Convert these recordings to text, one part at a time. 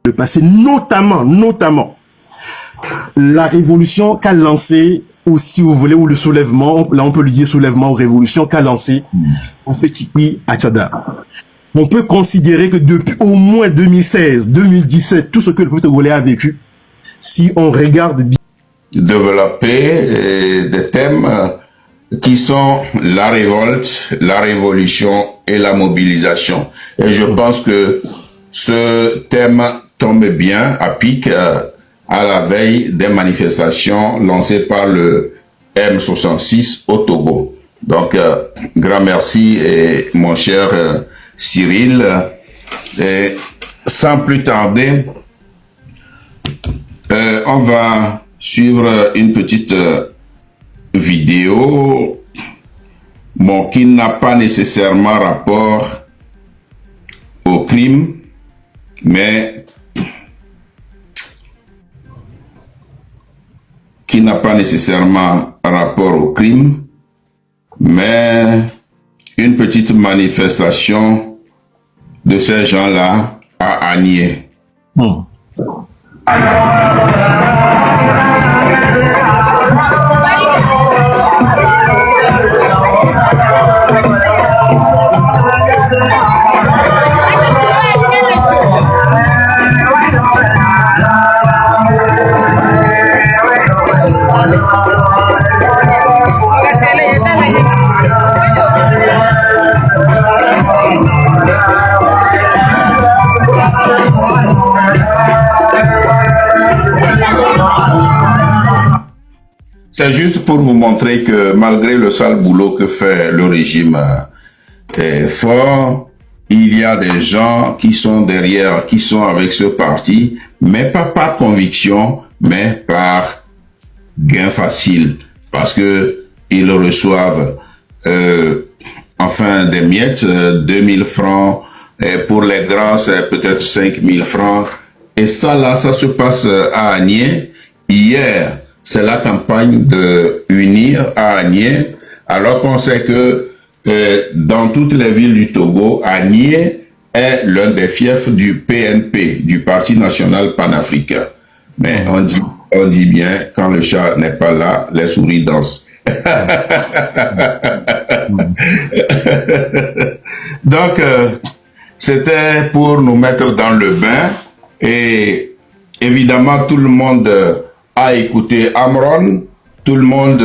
le passé, notamment la révolution qu'a lancée, ou si vous voulez, ou le soulèvement, là on peut le dire soulèvement ou révolution qu'a lancé en fait Tikwi à Tchada. On peut considérer que depuis au moins 2016, 2017, tout ce que le peuple togolais a vécu, si on regarde bien, développer des thèmes qui sont la révolte, la révolution et la mobilisation. Et je pense que ce thème tombe bien à pic à la veille des manifestations lancées par le M66 au Togo. Donc, grand merci, et mon cher Cyril. Et sans plus tarder, on va suivre une petite vidéo, bon, qui n'a pas nécessairement rapport au crime, mais qui n'a pas nécessairement rapport au crime, mais une petite manifestation de ces gens-là à Agnier. C'est juste pour vous montrer que malgré le sale boulot que fait le régime fort, il y a des gens qui sont derrière, qui sont avec ce parti, mais pas par conviction, mais par gain facile, parce que ils reçoivent enfin des miettes, 2000 francs, et pour les grands c'est peut-être 5000 francs, et ça là, ça se passe à Agnier. Hier, c'est la campagne de Unir à Agnier, alors qu'on sait que dans toutes les villes du Togo, Agnier est l'un des fiefs du PNP, du Parti national panafricain. Mais on dit bien, quand le chat n'est pas là, les souris dansent. Donc, c'était pour nous mettre dans le bain, et évidemment tout le monde a écouté Amron, tout le monde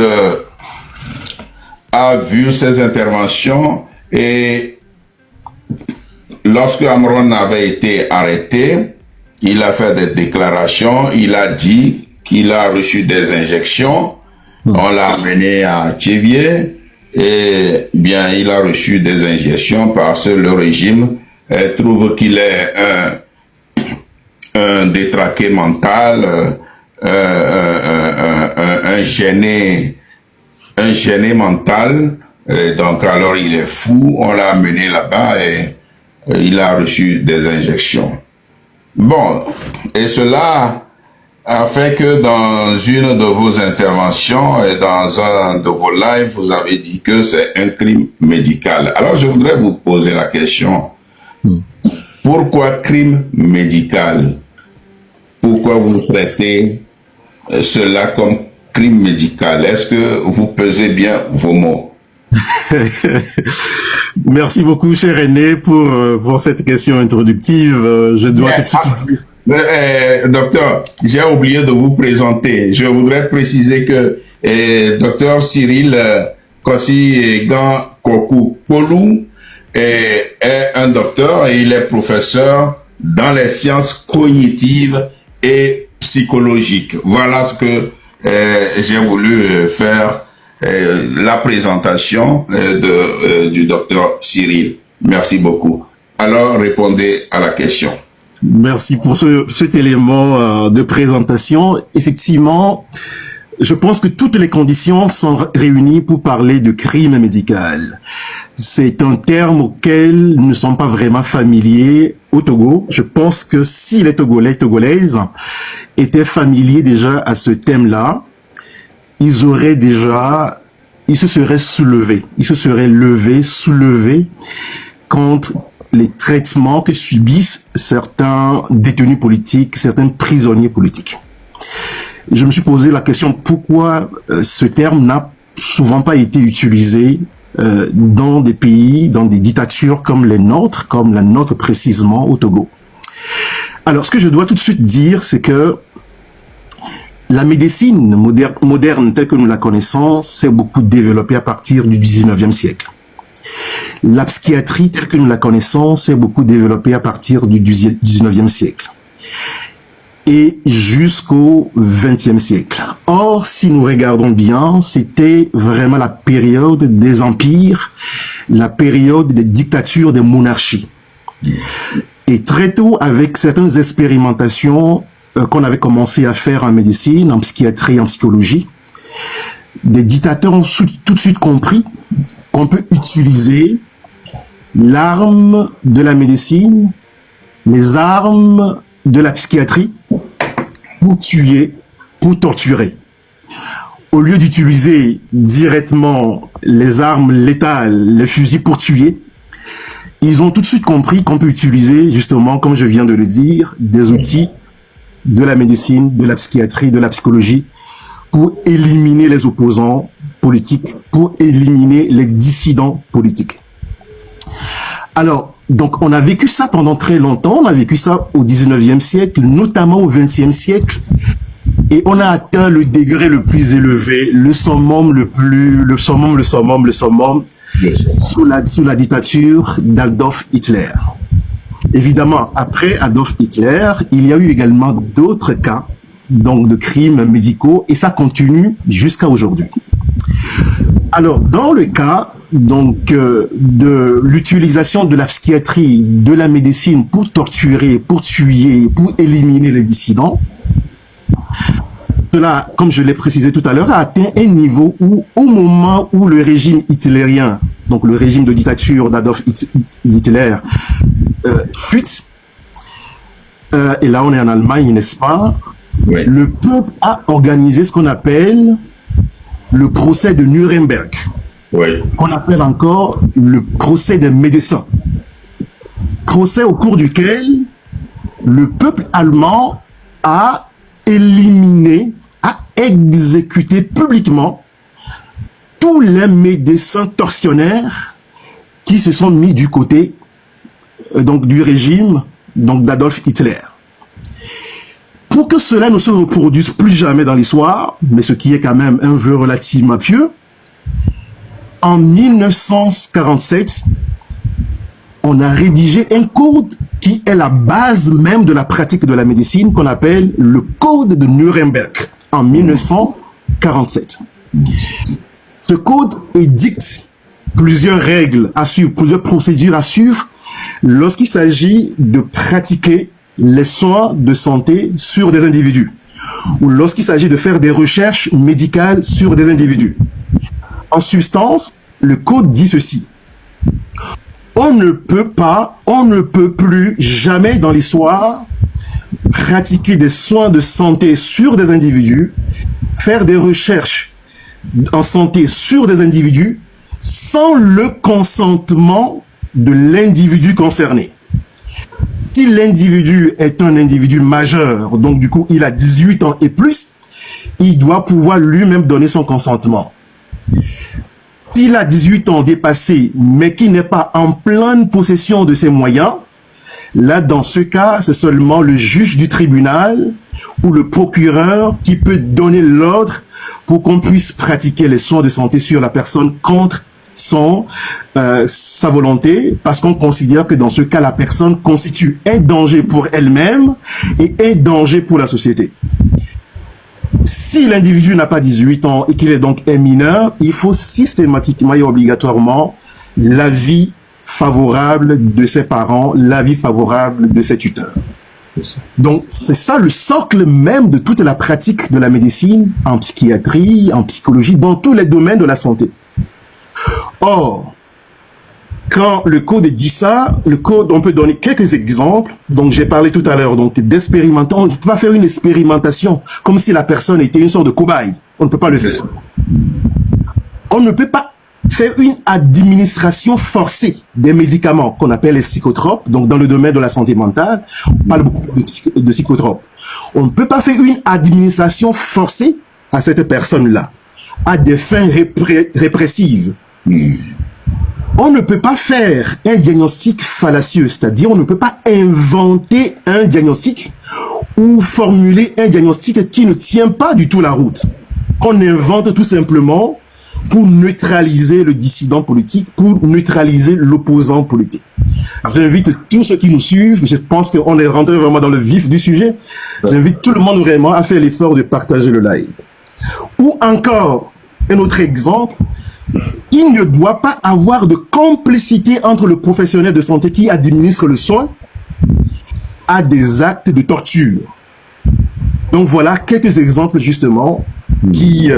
a vu ses interventions, et lorsque Amron avait été arrêté, il a fait des déclarations, il a dit qu'il a reçu des injections, on l'a amené à Tchévier, et bien il a reçu des injections parce que le régime trouve qu'il est un détraqué mental, un gêné mental, et donc alors il est fou, on l'a amené là-bas et il a reçu des injections. Bon, et cela a fait que dans une de vos interventions et dans un de vos lives, vous avez dit que c'est un crime médical. Alors je voudrais vous poser la question, pourquoi crime médical? Pourquoi vous traitez cela comme crime médical? Est-ce que vous pesez bien vos mots? Merci beaucoup, cher René, pour cette question introductive. Je dois tout de suite dire. Docteur, j'ai oublié de vous présenter. Je voudrais préciser que docteur Cyril Kossi Gan Koku Polou est un docteur et il est professeur dans les sciences cognitives et psychologiques. Voilà ce que j'ai voulu faire, la présentation du docteur Cyril. Merci beaucoup. Alors, répondez à la question. Merci pour cet élément de présentation. Effectivement, je pense que toutes les conditions sont réunies pour parler de crime médical. C'est un terme auquel nous ne sommes pas vraiment familiers au Togo. Je pense que si les Togolais et Togolaises étaient familiers déjà à ce thème-là, ils se seraient soulevés contre les traitements que subissent certains détenus politiques, certains prisonniers politiques. Je me suis posé la question pourquoi ce terme n'a souvent pas été utilisé dans des pays, dans des dictatures comme les nôtres, comme la nôtre précisément au Togo. Alors, ce que je dois tout de suite dire, c'est que la médecine moderne telle que nous la connaissons s'est beaucoup développée à partir du 19e siècle. La psychiatrie telle que nous la connaissons s'est beaucoup développée à partir du 19e siècle et jusqu'au 20e siècle. Or, si nous regardons bien, c'était vraiment la période des empires, la période des dictatures, des monarchies. Et très tôt, avec certaines expérimentations qu'on avait commencé à faire en médecine, en psychiatrie, en psychologie, des dictateurs ont tout de suite compris qu'on peut utiliser l'arme de la médecine, les armes de la psychiatrie pour tuer, pour torturer. Au lieu d'utiliser directement les armes létales, les fusils pour tuer, ils ont tout de suite compris qu'on peut utiliser, justement, comme je viens de le dire, des outils de la médecine, de la psychiatrie, de la psychologie, pour éliminer les opposants politiques, pour éliminer les dissidents politiques. Alors, donc on a vécu ça pendant très longtemps, on a vécu ça au 19e siècle, notamment au 20e siècle, et on a atteint le degré le plus élevé, le summum, sous la dictature d'Adolf Hitler. Évidemment, après Adolf Hitler, il y a eu également d'autres cas donc de crimes médicaux et ça continue jusqu'à aujourd'hui. Alors, dans le cas donc de l'utilisation de la psychiatrie, de la médecine pour torturer, pour tuer, pour éliminer les dissidents, cela, comme je l'ai précisé tout à l'heure, a atteint un niveau où, au moment où le régime hitlérien, donc le régime de dictature d'Adolf Hitler, chute, et là on est en Allemagne, n'est-ce pas? Oui. Le peuple a organisé ce qu'on appelle le procès de Nuremberg, oui, qu'on appelle encore le procès des médecins. Procès au cours duquel le peuple allemand a éliminé, a exécuté publiquement tous les médecins tortionnaires qui se sont mis du côté donc du régime donc d'Adolf Hitler. Pour que cela ne se reproduise plus jamais dans l'histoire, mais ce qui est quand même un vœu relativement pieux, en 1947, on a rédigé un code qui est la base même de la pratique de la médecine qu'on appelle le code de Nuremberg en 1947. Ce code édicte plusieurs règles à suivre, plusieurs procédures à suivre lorsqu'il s'agit de pratiquer les soins de santé sur des individus ou lorsqu'il s'agit de faire des recherches médicales sur des individus. En substance, le code dit ceci. On ne peut plus jamais dans l'histoire pratiquer des soins de santé sur des individus, faire des recherches en santé sur des individus sans le consentement de l'individu concerné. Si l'individu est un individu majeur, donc du coup il a 18 ans et plus, il doit pouvoir lui-même donner son consentement. S'il a 18 ans dépassé, mais qui n'est pas en pleine possession de ses moyens, là, dans ce cas, c'est seulement le juge du tribunal ou le procureur qui peut donner l'ordre pour qu'on puisse pratiquer les soins de santé sur la personne contre sa volonté, parce qu'on considère que dans ce cas, la personne constitue un danger pour elle-même et un danger pour la société. Si l'individu n'a pas 18 ans et qu'il est donc un mineur, il faut systématiquement et obligatoirement l'avis favorable de ses parents, l'avis favorable de ses tuteurs. Donc, c'est ça le socle même de toute la pratique de la médecine, en psychiatrie, en psychologie, dans tous les domaines de la santé. Or, quand le code dit ça, le code, on peut donner quelques exemples. Donc, j'ai parlé tout à l'heure donc d'expérimentation. On ne peut pas faire une expérimentation comme si la personne était une sorte de cobaye. On ne peut pas le faire. On ne peut pas fait une administration forcée des médicaments qu'on appelle les psychotropes. Donc, dans le domaine de la santé mentale, on parle beaucoup de psychotropes. On ne peut pas faire une administration forcée à cette personne-là, à des fins répressives. On ne peut pas faire un diagnostic fallacieux, c'est-à-dire on ne peut pas inventer un diagnostic ou formuler un diagnostic qui ne tient pas du tout la route. On invente tout simplement pour neutraliser le dissident politique, pour neutraliser l'opposant politique. J'invite tous ceux qui nous suivent, je pense qu'on est rentré vraiment dans le vif du sujet, j'invite tout le monde vraiment à faire l'effort de partager le live. Ou encore, un autre exemple, il ne doit pas avoir de complicité entre le professionnel de santé qui administre le soin à des actes de torture. Donc voilà quelques exemples justement qui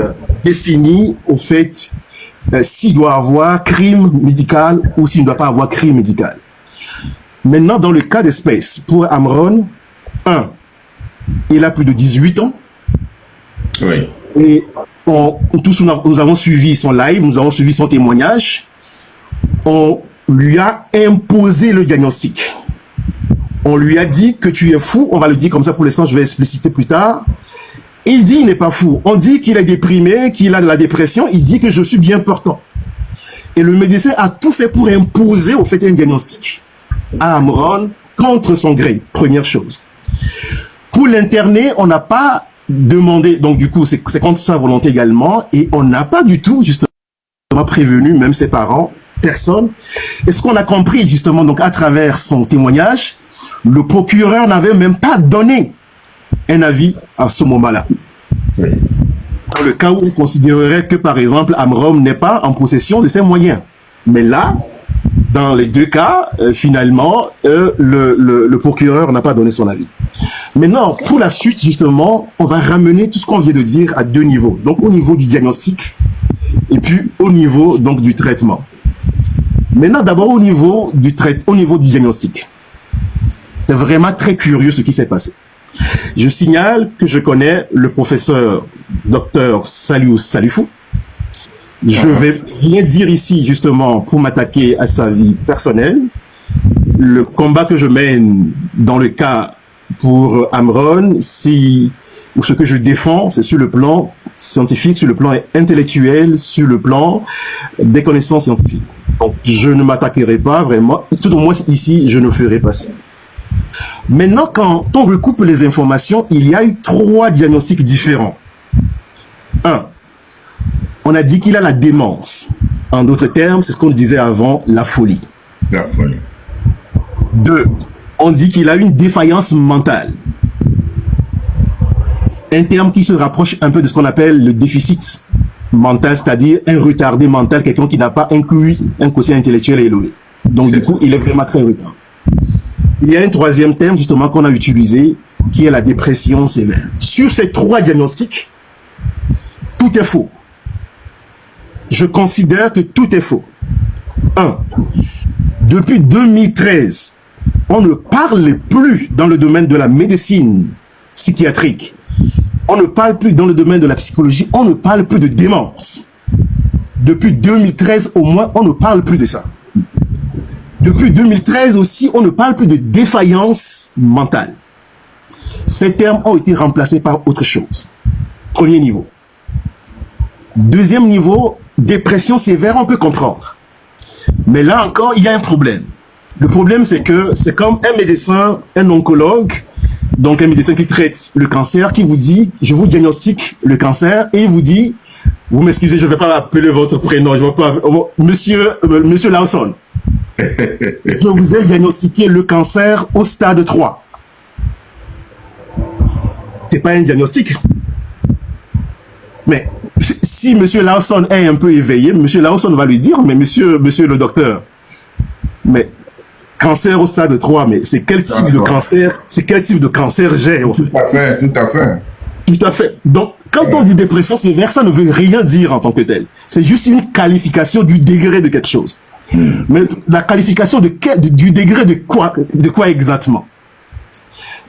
définissent au fait s'il doit avoir crime médical ou s'il ne doit pas avoir crime médical. Maintenant, dans le cas d'espèce, pour Amron, il a plus de 18 ans. Oui. Et nous avons suivi son live, nous avons suivi son témoignage. On lui a imposé le diagnostic. On lui a dit que tu es fou, on va le dire comme ça pour l'instant, je vais expliciter plus tard. Il dit qu'il n'est pas fou. On dit qu'il est déprimé, qu'il a de la dépression, il dit que je suis bien portant. Et le médecin a tout fait pour imposer au fait un diagnostic à Amron contre son gré, première chose. Pour l'interner, on n'a pas demandé, donc du coup c'est contre sa volonté également, et on n'a pas du tout justement prévenu même ses parents, personne. Et ce qu'on a compris justement donc à travers son témoignage, le procureur n'avait même pas donné un avis à ce moment-là. Oui. Dans le cas où on considérerait que par exemple Amron n'est pas en possession de ses moyens. Mais là, dans les deux cas, finalement, le procureur n'a pas donné son avis. Maintenant, pour la suite, justement, on va ramener tout ce qu'on vient de dire à deux niveaux. Donc, au niveau du diagnostic et puis au niveau donc du traitement. Maintenant, d'abord au niveau du diagnostic. C'est vraiment très curieux ce qui s'est passé. Je signale que je connais le professeur Dr Saliou Salifou. Je vais rien dire ici justement pour m'attaquer à sa vie personnelle. Le combat que je mène dans le cas pour Amron, ou ce que je défends, c'est sur le plan scientifique, sur le plan intellectuel, sur le plan des connaissances scientifiques. Donc je ne m'attaquerai pas vraiment, tout au moins ici, je ne ferai pas ça. Maintenant, quand on recoupe les informations, il y a eu 3 diagnostics différents. 1. On a dit qu'il a la démence. En d'autres termes, c'est ce qu'on disait avant, la folie. La folie. 2. On dit qu'il a une défaillance mentale. Un terme qui se rapproche un peu de ce qu'on appelle le déficit mental, c'est-à-dire un retardé mental, quelqu'un qui n'a pas un QI, un quotient intellectuel élevé. Donc du coup, il est vraiment très retardé. Il y a un 3e terme justement qu'on a utilisé, qui est la dépression sévère. Sur ces 3 diagnostics, tout est faux. Je considère que tout est faux. 1. Depuis 2013, on ne parle plus dans le domaine de la médecine psychiatrique. On ne parle plus dans le domaine de la psychologie. On ne parle plus de démence. Depuis 2013 au moins, on ne parle plus de ça. Depuis 2013 aussi, on ne parle plus de défaillance mentale. Ces termes ont été remplacés par autre chose. Premier niveau. Deuxième niveau, dépression sévère, on peut comprendre. Mais là encore, il y a un problème. Le problème, c'est que c'est comme un médecin, un oncologue, donc un médecin qui traite le cancer, qui vous dit, je vous diagnostique le cancer, et il vous dit, vous m'excusez, je ne vais pas appeler votre prénom, je ne vais pas, monsieur Lawson. Je vous ai diagnostiqué le cancer au stade 3. C'est pas un diagnostic. Mais si M. Lawson est un peu éveillé, M. Lawson va lui dire, mais monsieur le docteur, mais cancer au stade 3, mais c'est quel type de cancer, j'ai? Tout à fait, tout à fait. Tout à fait. Donc, quand on dit dépression sévère, ça ne veut rien dire en tant que tel. C'est juste une qualification du degré de quelque chose. Mais la qualification du degré de quoi exactement?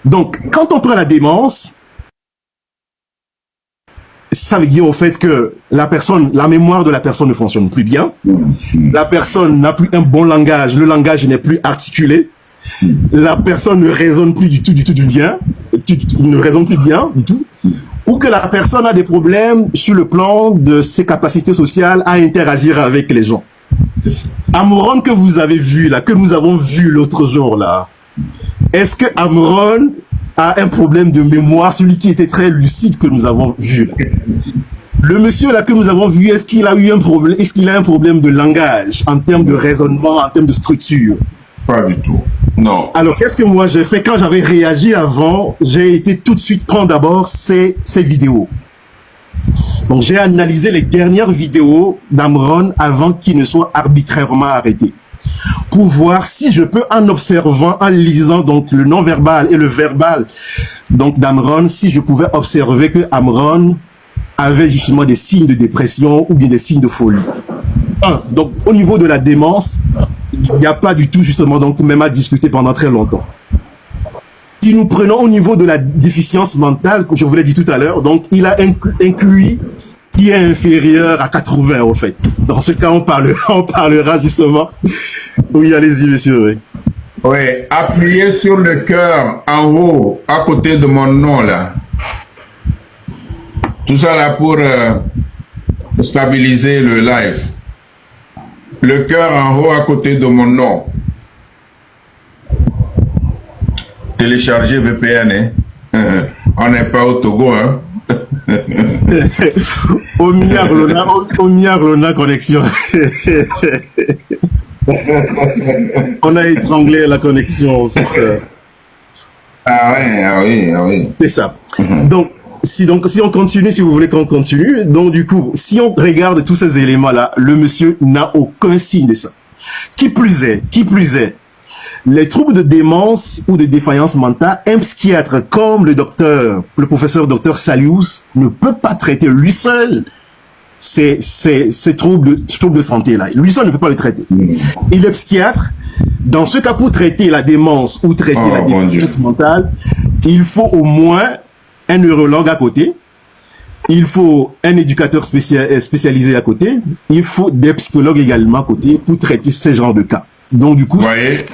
Donc, quand on prend la démence, ça veut dire au fait que la mémoire de la personne ne fonctionne plus bien. La personne n'a plus un bon langage. Le langage n'est plus articulé. La personne ne raisonne plus du tout bien. Ne raisonne plus bien du tout. Ou que la personne a des problèmes sur le plan de ses capacités sociales à interagir avec les gens. Amron que vous avez vu là, que nous avons vu l'autre jour là, est-ce que Amron a un problème de mémoire, celui qui était très lucide que nous avons vu là? Le monsieur là que nous avons vu, est-ce qu'il a eu un problème, est-ce qu'il a un problème de langage en termes de raisonnement, en termes de structure? Pas du tout. Non. Alors, qu'est-ce que moi j'ai fait quand j'avais réagi avant? J'ai été tout de suite prendre d'abord ces vidéos. Donc, j'ai analysé les dernières vidéos d'Amron avant qu'il ne soit arbitrairement arrêté. Pour voir si je peux, en observant, en lisant donc le non-verbal et le verbal donc d'Amron, si je pouvais observer que Amron avait justement des signes de dépression ou bien des signes de folie. Donc, au niveau de la démence, il n'y a pas du tout justement donc même à discuter pendant très longtemps. Si nous prenons au niveau de la déficience mentale, comme je vous l'ai dit tout à l'heure, donc il a un QI qui est inférieur à 80 en fait. Dans ce cas, on parlera justement. Oui, allez-y, monsieur. Oui, appuyez sur le cœur en haut, à côté de mon nom là. Tout ça là pour stabiliser le live. Le cœur en haut à côté de mon nom. Télécharger VPN, hein. On n'est pas au Togo, hein. Au Miarlona connexion. On a étranglé la connexion. Ah oui. C'est ça. Donc, si on continue, si vous voulez qu'on continue, donc du coup, si on regarde tous ces éléments-là, le monsieur n'a aucun signe de ça. Qui plus est, les troubles de démence ou de défaillance mentale, un psychiatre comme le professeur docteur Salius ne peut pas traiter lui seul ces troubles de santé-là. Lui seul ne peut pas les traiter. Et le psychiatre, dans ce cas, pour traiter la démence ou traiter la défaillance mentale, il faut au moins un neurologue à côté, il faut un éducateur spécialisé à côté, il faut des psychologues également à côté pour traiter ce genre de cas. Donc du coup, vous voyez,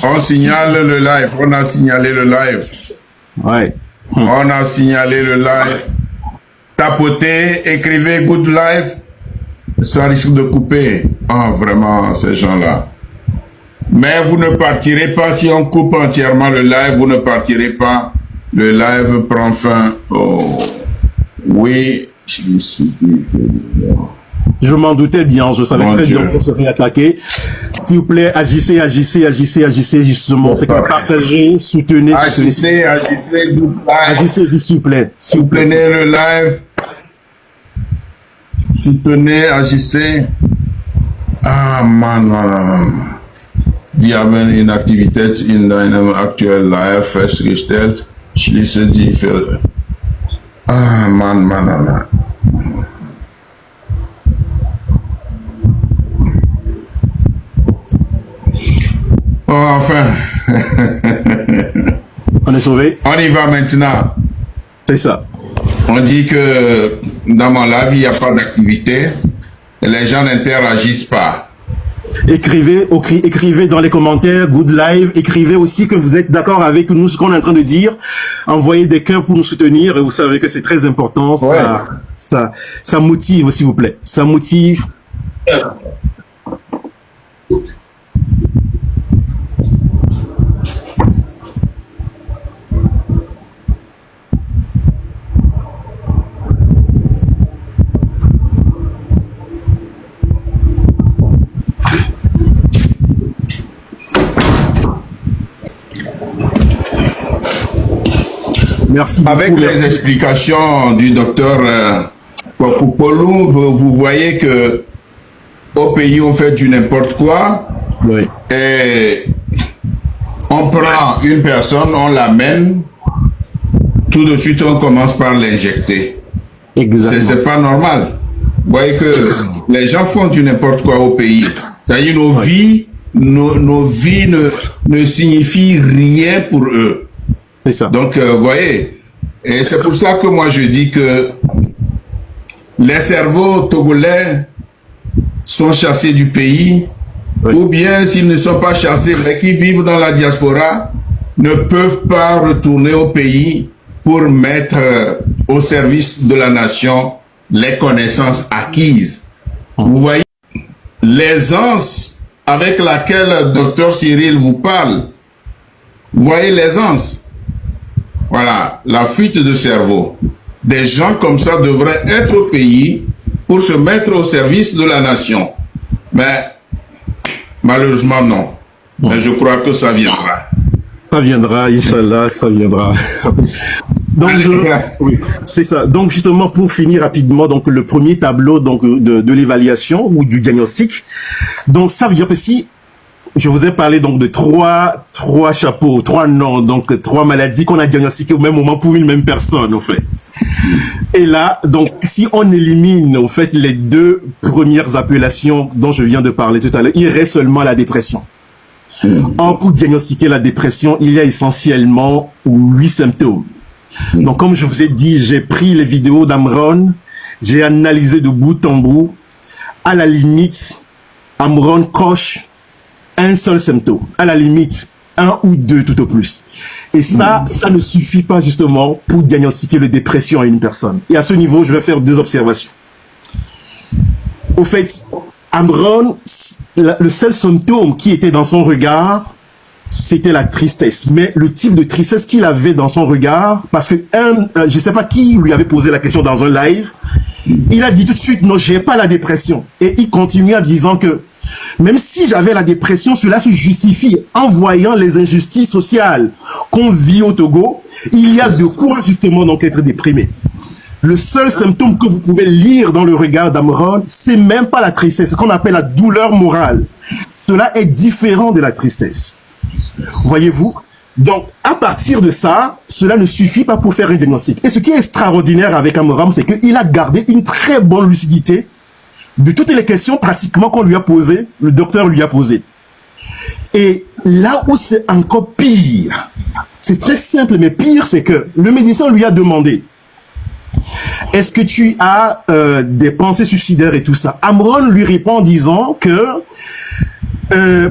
on signale le live, on a signalé le live. Ouais. On a signalé le live. Tapotez, écrivez good live, ça risque de couper. Ah, vraiment, ces gens-là. Mais vous ne partirez pas, si on coupe entièrement le live, vous ne partirez pas. Le live prend fin. Oh. Oui, je m'en doutais bien, je savais très bien qu'on serait attaqué. S'il vous plaît, agissez, justement. C'est que partagez, soutenez. Agissez, s'il vous plaît. Soutenez le live. Soutenez, agissez. Ah, man. Wir haben in Aktivität in deinem aktuellen Live festgestellt. Schließe die für... Ah, man. Oh, enfin. On est sauvé. On y va maintenant. C'est ça. On dit que dans mon live, il n'y a pas d'activité. Les gens n'interagissent pas. Écrivez dans les commentaires, good live, écrivez aussi que vous êtes d'accord avec nous, ce qu'on est en train de dire, envoyez des cœurs pour nous soutenir, et vous savez que c'est très important, ça motive s'il vous plaît, ça motive. Merci beaucoup. Avec les explications du docteur Popopolou, vous voyez que au pays on fait du n'importe quoi. Oui. Et on prend une personne, on l'amène, tout de suite on commence par l'injecter. Exactement. C'est pas normal. Vous voyez que les gens font du n'importe quoi au pays. C'est-à-dire nos vies ne signifient rien pour eux. C'est ça. Donc, vous voyez, et c'est pour ça que moi je dis que les cerveaux togolais sont chassés du pays, Oui. ou bien s'ils ne sont pas chassés, mais qui vivent dans la diaspora, ne peuvent pas retourner au pays pour mettre au service de la nation les connaissances acquises. Vous voyez l'aisance avec laquelle Dr Cyril vous parle. Vous voyez l'aisance. Voilà, la fuite de cerveau. Des gens comme ça devraient être au pays pour se mettre au service de la nation. Mais malheureusement non. Mais je crois que ça viendra. Ça viendra, Inch'Allah, ça viendra. Donc, oui, c'est ça. Donc, justement, pour finir rapidement, donc, le premier tableau, donc, de l'évaluation ou du diagnostic. Donc, ça veut dire que si je vous ai parlé, donc, de trois chapeaux, 3 noms, donc, 3 maladies qu'on a diagnostiquées au même moment pour une même personne, au fait. Et là, donc, si on élimine, au fait, les 2 premières appellations dont je viens de parler tout à l'heure, il reste seulement la dépression. Or, pour diagnostiquer la dépression, il y a essentiellement 8 symptômes. Donc, comme je vous ai dit, j'ai pris les vidéos d'Amron, j'ai analysé de bout en bout. À la limite, Amron coche un seul symptôme. À la limite, 1 ou 2 tout au plus. Et ça ne suffit pas justement pour diagnostiquer la dépression à une personne. Et à ce niveau, je vais faire 2 observations. Au fait, Amron, le seul symptôme qui était dans son regard, c'était la tristesse. Mais le type de tristesse qu'il avait dans son regard, parce que je sais pas qui lui avait posé la question dans un live, il a dit tout de suite, non, j'ai pas la dépression. Et il continue en disant que, même si j'avais la dépression, cela se justifie en voyant les injustices sociales qu'on vit au Togo. Il y a de quoi justement donc être déprimé. Le seul symptôme que vous pouvez lire dans le regard d'Amron, c'est même pas la tristesse, ce qu'on appelle la douleur morale. Cela est différent de la tristesse. Voyez-vous? Donc, à partir de ça, cela ne suffit pas pour faire un diagnostic. Et ce qui est extraordinaire avec Amron, c'est qu'il a gardé une très bonne lucidité de toutes les questions pratiquement qu'on lui a posées, le docteur lui a posées. Et là où c'est encore pire, c'est très simple, mais pire, c'est que le médecin lui a demandé, est-ce que tu as des pensées suicidaires et tout ça? Amron lui répond en disant que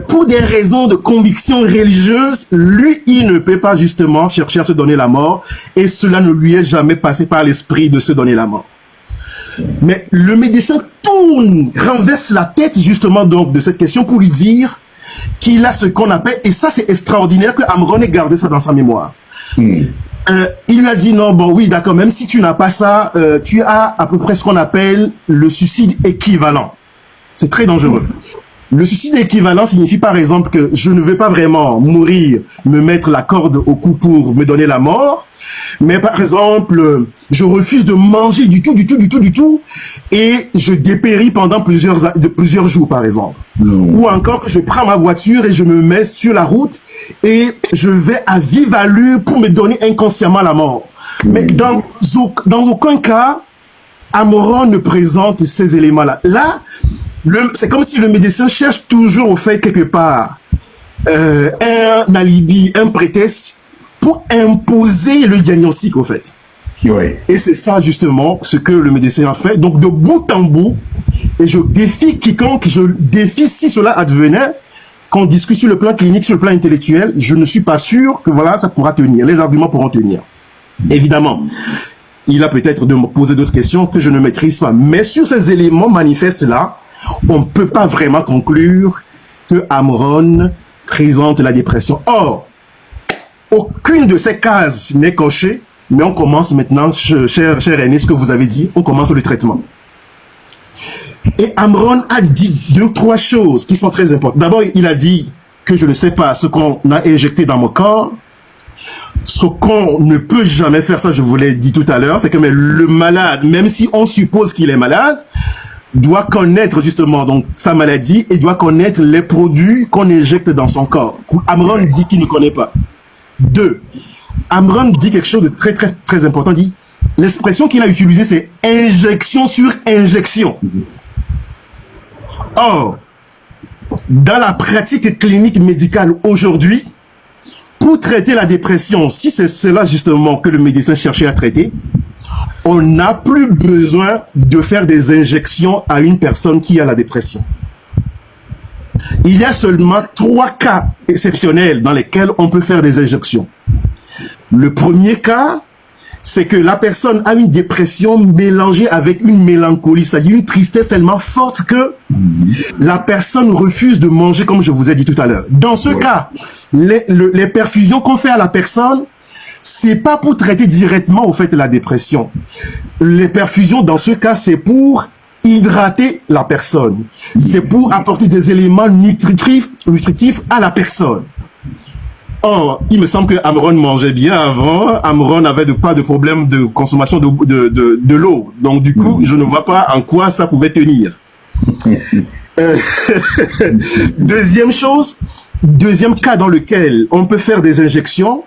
pour des raisons de conviction religieuse, lui, il ne peut pas justement chercher à se donner la mort, et cela ne lui est jamais passé par l'esprit de se donner la mort. Mais le médecin renverse la tête justement donc de cette question pour lui dire qu'il a ce qu'on appelle, et ça c'est extraordinaire que Amron ait gardé ça dans sa mémoire. Il lui a dit non, bon oui d'accord, même si tu n'as pas ça, tu as à peu près ce qu'on appelle le suicide équivalent. C'est très dangereux. Le suicide équivalent signifie par exemple que je ne vais pas vraiment mourir, me mettre la corde au cou pour me donner la mort, mais par exemple, je refuse de manger du tout, et je dépéris pendant plusieurs jours par exemple. Ou encore que je prends ma voiture et je me mets sur la route et je vais à vive allure pour me donner inconsciemment la mort. Mais dans aucun cas, Amron ne présente ces éléments-là. Là, c'est comme si le médecin cherche toujours au fait quelque part un alibi, un prétexte pour imposer le diagnostic au fait. Oui. Et c'est ça justement ce que le médecin a fait. Donc de bout en bout, et je défie quiconque, je défie si cela advenait, qu'on discute sur le plan clinique, sur le plan intellectuel, je ne suis pas sûr que voilà, ça pourra tenir, les arguments pourront tenir. Évidemment, il a peut-être de me poser d'autres questions que je ne maîtrise pas. Mais sur ces éléments manifestes-là, on ne peut pas vraiment conclure que Amron présente la dépression. Or, aucune de ces cases n'est cochée, mais on commence maintenant, cher René, ce que vous avez dit, on commence le traitement. Et Amron a dit 2-3 choses qui sont très importantes. D'abord, il a dit que je ne sais pas ce qu'on a injecté dans mon corps. Ce qu'on ne peut jamais faire, ça je vous l'ai dit tout à l'heure, c'est que le malade, même si on suppose qu'il est malade, doit connaître justement donc sa maladie et doit connaître les produits qu'on injecte dans son corps. Amron dit qu'il ne connaît pas. 2. Amron dit quelque chose de très très très important. Il dit, l'expression qu'il a utilisée, c'est injection sur injection. Or, dans la pratique clinique médicale aujourd'hui, pour traiter la dépression, si c'est cela justement que le médecin cherchait à traiter, On n'a plus besoin de faire des injections à une personne qui a la dépression. Il y a seulement 3 cas exceptionnels dans lesquels on peut faire des injections. Le premier cas, c'est que la personne a une dépression mélangée avec une mélancolie, c'est-à-dire une tristesse tellement forte que la personne refuse de manger, comme je vous ai dit tout à l'heure. Dans ce cas, les perfusions qu'on fait à la personne, c'est pas pour traiter directement au fait la dépression. Les perfusions, dans ce cas, c'est pour hydrater la personne. C'est pour apporter des éléments nutritifs à la personne. Or, il me semble que Amron mangeait bien avant. Amron n'avait pas de problème de consommation de l'eau. Donc, du coup, je ne vois pas en quoi ça pouvait tenir. Deuxième chose, deuxième cas dans lequel on peut faire des injections,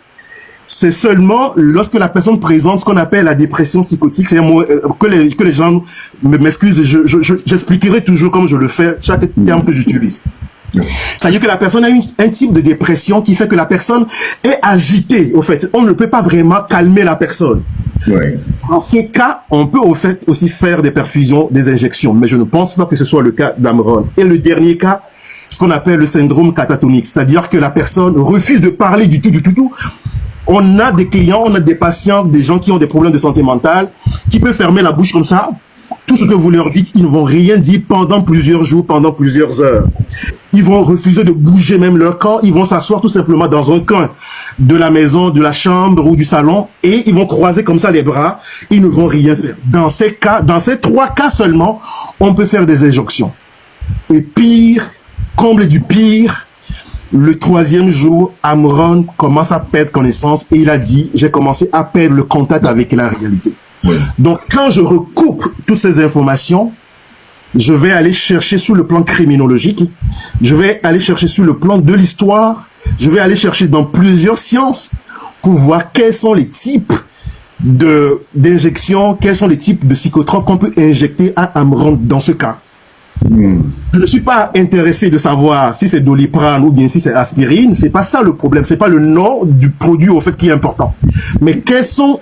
c'est seulement lorsque la personne présente ce qu'on appelle la dépression psychotique. C'est que les gens m'excusent, j'expliquerai toujours comme je le fais, chaque terme que j'utilise. C'est-à-dire que la personne a un type de dépression qui fait que la personne est agitée, au fait. On ne peut pas vraiment calmer la personne. Oui. Dans ce cas, on peut au fait aussi faire des perfusions, des injections, mais je ne pense pas que ce soit le cas d'Amron. Et le dernier cas, ce qu'on appelle le syndrome catatonique, c'est-à-dire que la personne refuse de parler du tout. On a des clients, on a des patients, des gens qui ont des problèmes de santé mentale, qui peuvent fermer la bouche comme ça. Tout ce que vous leur dites, ils ne vont rien dire pendant plusieurs jours, pendant plusieurs heures. Ils vont refuser de bouger même leur corps. Ils vont s'asseoir tout simplement dans un coin de la maison, de la chambre ou du salon et ils vont croiser comme ça les bras. Ils ne vont rien faire. Dans ces cas, dans ces 3 cas seulement, on peut faire des injections. Et pire, comble du pire, le 3e jour, Amron commence à perdre connaissance et il a dit, j'ai commencé à perdre le contact avec la réalité. Oui. Donc, quand je recoupe toutes ces informations, je vais aller chercher sur le plan criminologique, je vais aller chercher sur le plan de l'histoire, je vais aller chercher dans plusieurs sciences pour voir quels sont les types d'injections, quels sont les types de psychotropes qu'on peut injecter à Amron dans ce cas. Je ne suis pas intéressé de savoir si c'est Doliprane ou bien si c'est aspirine, c'est pas ça le problème, c'est pas le nom du produit au fait qui est important. Mais quels sont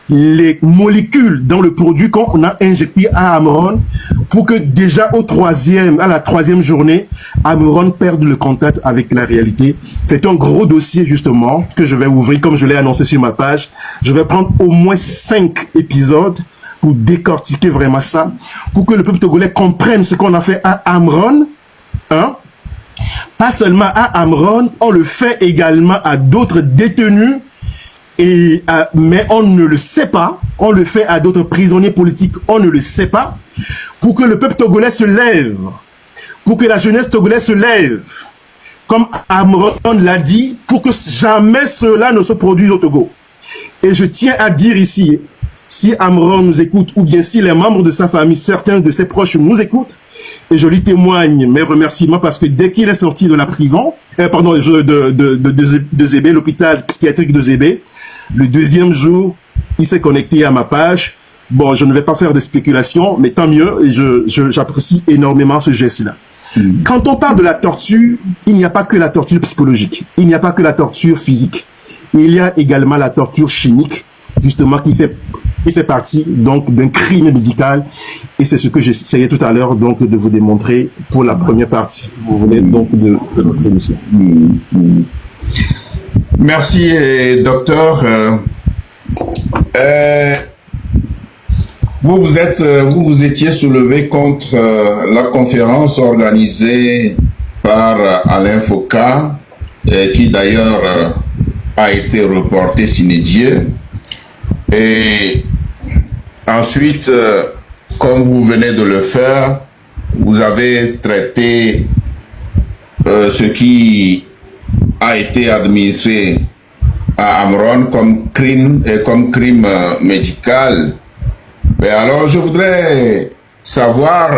les molécules dans le produit qu'on a injecté à Amron pour que déjà à la 3e journée, Amron perde le contact avec la réalité. C'est un gros dossier justement que je vais ouvrir comme je l'ai annoncé sur ma page. Je vais prendre au moins 5 épisodes pour décortiquer vraiment ça, pour que le peuple togolais comprenne ce qu'on a fait à Amron. Pas seulement à Amron, on le fait également à d'autres détenus. Mais on ne le sait pas, on le fait à d'autres prisonniers politiques, on ne le sait pas, pour que le peuple togolais se lève, pour que la jeunesse togolaise se lève, comme Amron l'a dit, pour que jamais cela ne se produise au Togo. Et je tiens à dire ici, si Amron nous écoute, ou bien si les membres de sa famille, certains de ses proches nous écoutent, et je lui témoigne mes remerciements parce que dès qu'il est sorti de la prison, de Zébé, l'hôpital psychiatrique de Zébé, le 2e jour, il s'est connecté à ma page. Bon, je ne vais pas faire de spéculation, mais tant mieux, et j'apprécie énormément ce geste-là. Quand on parle de la torture, il n'y a pas que la torture psychologique, il n'y a pas que la torture physique. Il y a également la torture chimique, justement, qui fait partie donc d'un crime médical, et c'est ce que j'essayais tout à l'heure donc de vous démontrer pour la première partie, si vous voulez, donc de notre émission. Merci, docteur. Vous étiez soulevé contre la conférence organisée par Alain Foucault, qui d'ailleurs a été reportée sine die. Et ensuite, comme vous venez de le faire, vous avez traité ce qui a été administré à Amron comme crime médical. Mais alors, je voudrais savoir,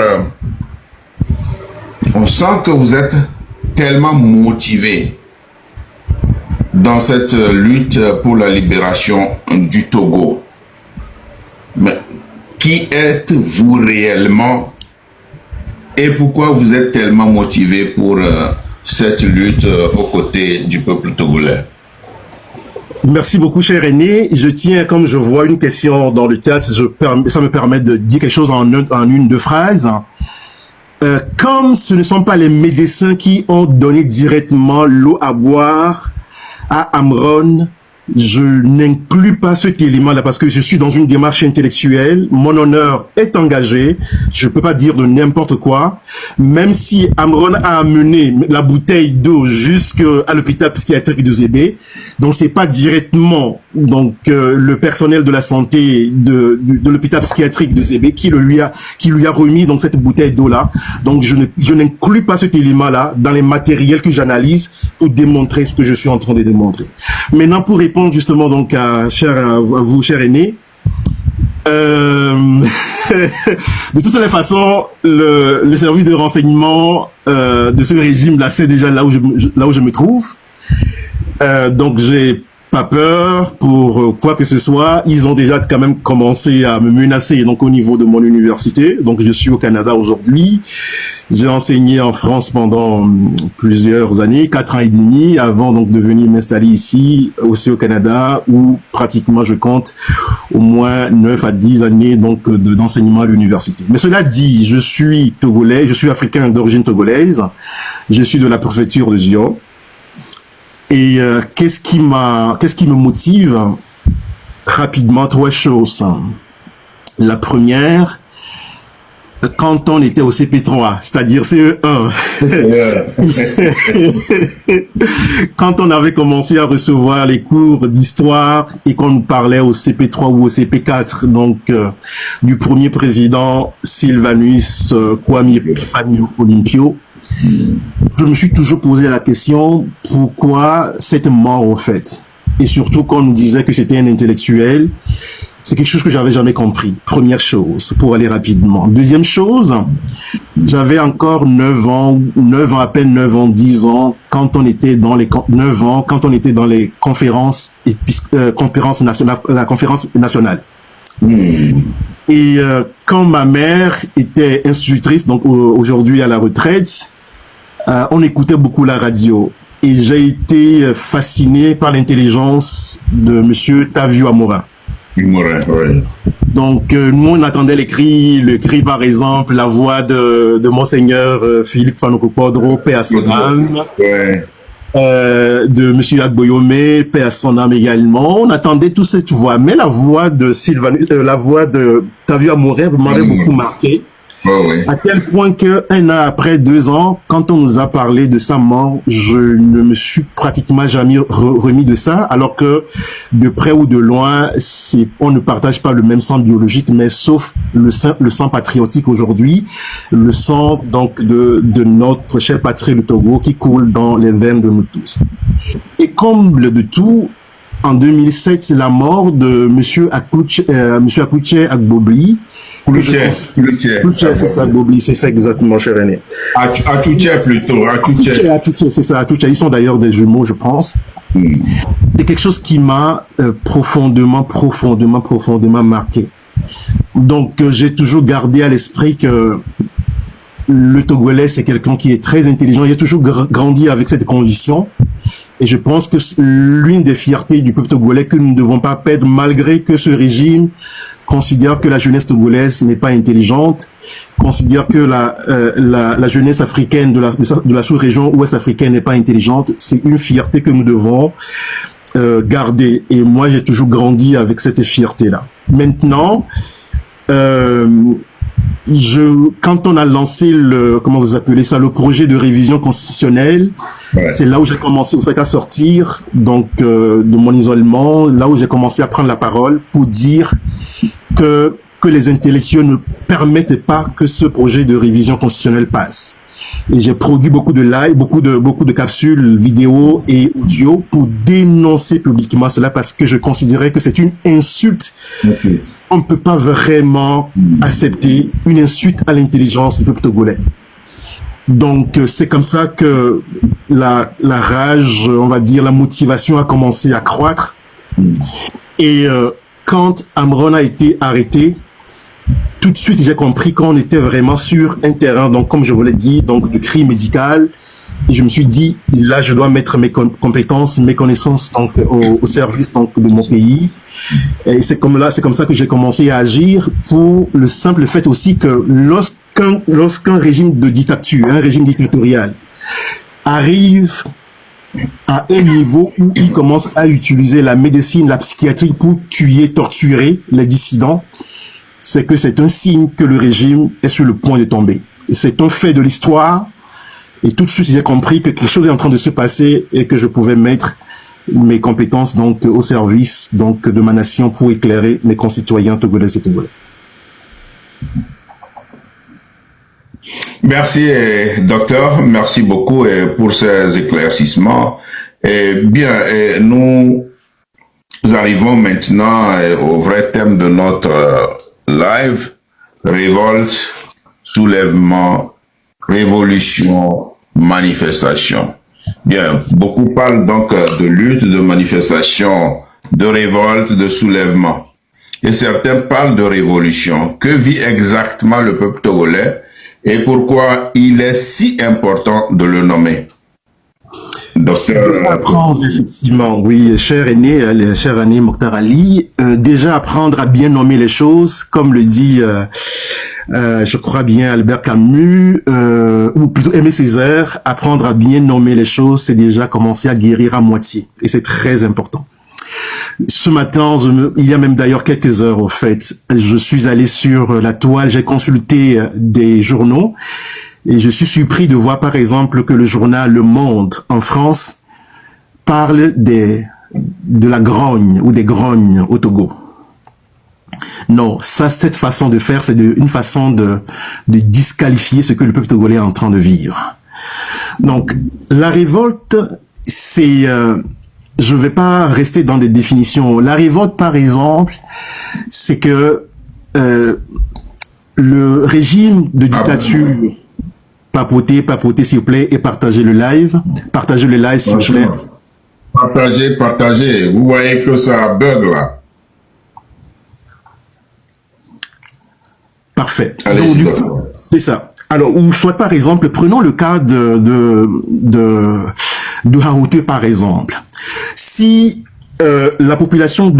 on sent que vous êtes tellement motivé dans cette lutte pour la libération du Togo. Mais qui êtes-vous réellement et pourquoi vous êtes tellement motivé pour cette lutte aux côtés du peuple togolais? Merci beaucoup, cher Aîné. Je tiens, comme je vois une question dans le chat, ça me permet de dire quelque chose en une, deux phrases. Comme ce ne sont pas les médecins qui ont donné directement l'eau à boire à Amron, je n'inclus pas cet élément-là parce que je suis dans une démarche intellectuelle. Mon honneur est engagé. Je peux pas dire de n'importe quoi. Même si Amron a amené la bouteille d'eau jusqu'à l'hôpital psychiatrique de Zébé, donc c'est pas directement le personnel de la santé de l'hôpital psychiatrique de Zébé qui lui a remis donc cette bouteille d'eau-là. Donc je n'inclus pas cet élément-là dans les matériels que j'analyse pour démontrer ce que je suis en train de démontrer. Maintenant, pour répondre justement donc à vous, cher Aîné, de toutes les façons, le service de renseignement de ce régime-là, c'est déjà là où je me trouve. Donc j'ai pas peur pour quoi que ce soit. Ils ont déjà quand même commencé à me menacer donc au niveau de mon université. Donc je suis au Canada aujourd'hui. J'ai enseigné en France pendant plusieurs années, 4 ans et demi, avant donc de venir m'installer ici, aussi au Canada, où pratiquement je compte au moins 9 à 10 années donc d'enseignement à l'université. Mais cela dit, je suis togolais, je suis africain d'origine togolaise, je suis de la préfecture de Zio. Et qu'est-ce qui me motive? Rapidement, 3 choses. La première, quand on était au CP3, c'est-à-dire CE1, quand on avait commencé à recevoir les cours d'histoire et qu'on nous parlait au CP3 ou au CP4, donc du premier président Sylvanus Kwame Epiphany Olympio, je me suis toujours posé la question, pourquoi cette mort au fait? Et surtout quand on nous disait que c'était un intellectuel, c'est quelque chose que j'avais jamais compris. Première chose, pour aller rapidement. Deuxième chose, j'avais encore 9 ans, à peine 9 ans, 10 ans, quand on était dans les 9 ans, quand on était dans les conférences nationales, la conférence nationale. Et quand ma mère était institutrice, donc aujourd'hui à la retraite, on écoutait beaucoup la radio. Et j'ai été fasciné par l'intelligence de monsieur Tavio Amora. Ouais. Donc, nous, on attendait le cri, par exemple, la voix de Monseigneur Philippe Fanokopodro, paix à son âme. Ouais. De monsieur Agboyome, paix à son âme également. On attendait toute cette voix. Mais la voix de la voix de Tavio Amora m'avait beaucoup marqué. Ouais. À tel point que 1 an après, 2 ans, quand on nous a parlé de sa mort, je ne me suis pratiquement jamais remis de ça, alors que de près ou de loin, on ne partage pas le même sang biologique, mais sauf le sang patriotique aujourd'hui, le sang donc de notre cher patrie le Togo qui coule dans les veines de nous tous. Et comble de tout, en 2007, c'est la mort de monsieur Akouche Agbobli. C'est ça, Agbobli, c'est ça exactement, cher Aîné. Atouche plutôt, Atouche, c'est ça, Atouche. Ils sont d'ailleurs des jumeaux, je pense. C'est quelque chose qui m'a profondément marqué. Donc, j'ai toujours gardé à l'esprit que le Togolais, c'est quelqu'un qui est très intelligent. J'ai toujours grandi avec cette condition. Et je pense que l'une des fiertés du peuple togolais que nous ne devons pas perdre, malgré que ce régime considère que la jeunesse togolaise n'est pas intelligente, considère que la jeunesse africaine de la sous-région ouest africaine n'est pas intelligente, c'est une fierté que nous devons garder. Et moi, j'ai toujours grandi avec cette fierté-là. Maintenant, quand on a lancé le projet de révision constitutionnelle, c'est là où j'ai commencé au fait à sortir de mon isolement, là où j'ai commencé à prendre la parole pour dire que les intellectuels ne permettent pas que ce projet de révision constitutionnelle passe. Et j'ai produit beaucoup de live, beaucoup de capsules vidéo et audio pour dénoncer publiquement cela parce que je considérais que c'est une insulte. On ne peut pas vraiment accepter une insulte à l'intelligence du peuple togolais. Donc, c'est comme ça que la rage, on va dire, la motivation a commencé à croître. Et quand Amron a été arrêté, tout de suite, j'ai compris qu'on était vraiment sur un terrain, donc comme je vous l'ai dit, donc de crime médical, Et je me suis dit, là, je dois mettre mes compétences, mes connaissances donc, au service donc, de mon pays. Et c'est comme ça que j'ai commencé à agir pour le simple fait aussi que lorsqu'un régime de dictature, un régime dictatorial, arrive à un niveau où il commence à utiliser la médecine, la psychiatrie pour tuer, torturer les dissidents, c'est que c'est un signe que le régime est sur le point de tomber. C'est un fait de l'histoire. Et tout de suite, j'ai compris que quelque chose est en train de se passer et que je pouvais mettre mes compétences donc au service donc de ma nation pour éclairer mes concitoyens togolais et togolais. Merci, docteur. Merci beaucoup pour ces éclaircissements. Bien, nous arrivons maintenant au vrai thème de notre live, révolte, soulèvement, révolution, manifestation. Bien, beaucoup parlent donc de lutte, de manifestation, de révolte, de soulèvement. Et certains parlent de révolution. Que vit exactement le peuple togolais et pourquoi il est si important de le nommer? Docteur. Apprendre, effectivement, oui, cher aîné Mokhtar Ali, déjà apprendre à bien nommer les choses, comme le dit je crois bien Albert Camus, ou plutôt Aimé Césaire, apprendre à bien nommer les choses, c'est déjà commencer à guérir à moitié. Et c'est très important. Ce matin, il y a même d'ailleurs quelques heures, au fait, je suis allé sur la toile, j'ai consulté des journaux, et je suis surpris de voir par exemple que le journal Le Monde en France parle de la grogne ou des grognes au Togo. Non, cette façon de faire, c'est une façon de disqualifier ce que le peuple togolais est en train de vivre. Donc, la révolte, c'est... je ne vais pas rester dans des définitions. La révolte, par exemple, c'est que le régime de dictature... Papotez, s'il vous plaît, et partagez le live. Partagez le live, s'il vous plaît. Partagez. Vous voyez que ça bug, là. Parfait. C'est ça. Alors, ou soit par exemple, prenons le cas de Haoté, par exemple. Si la population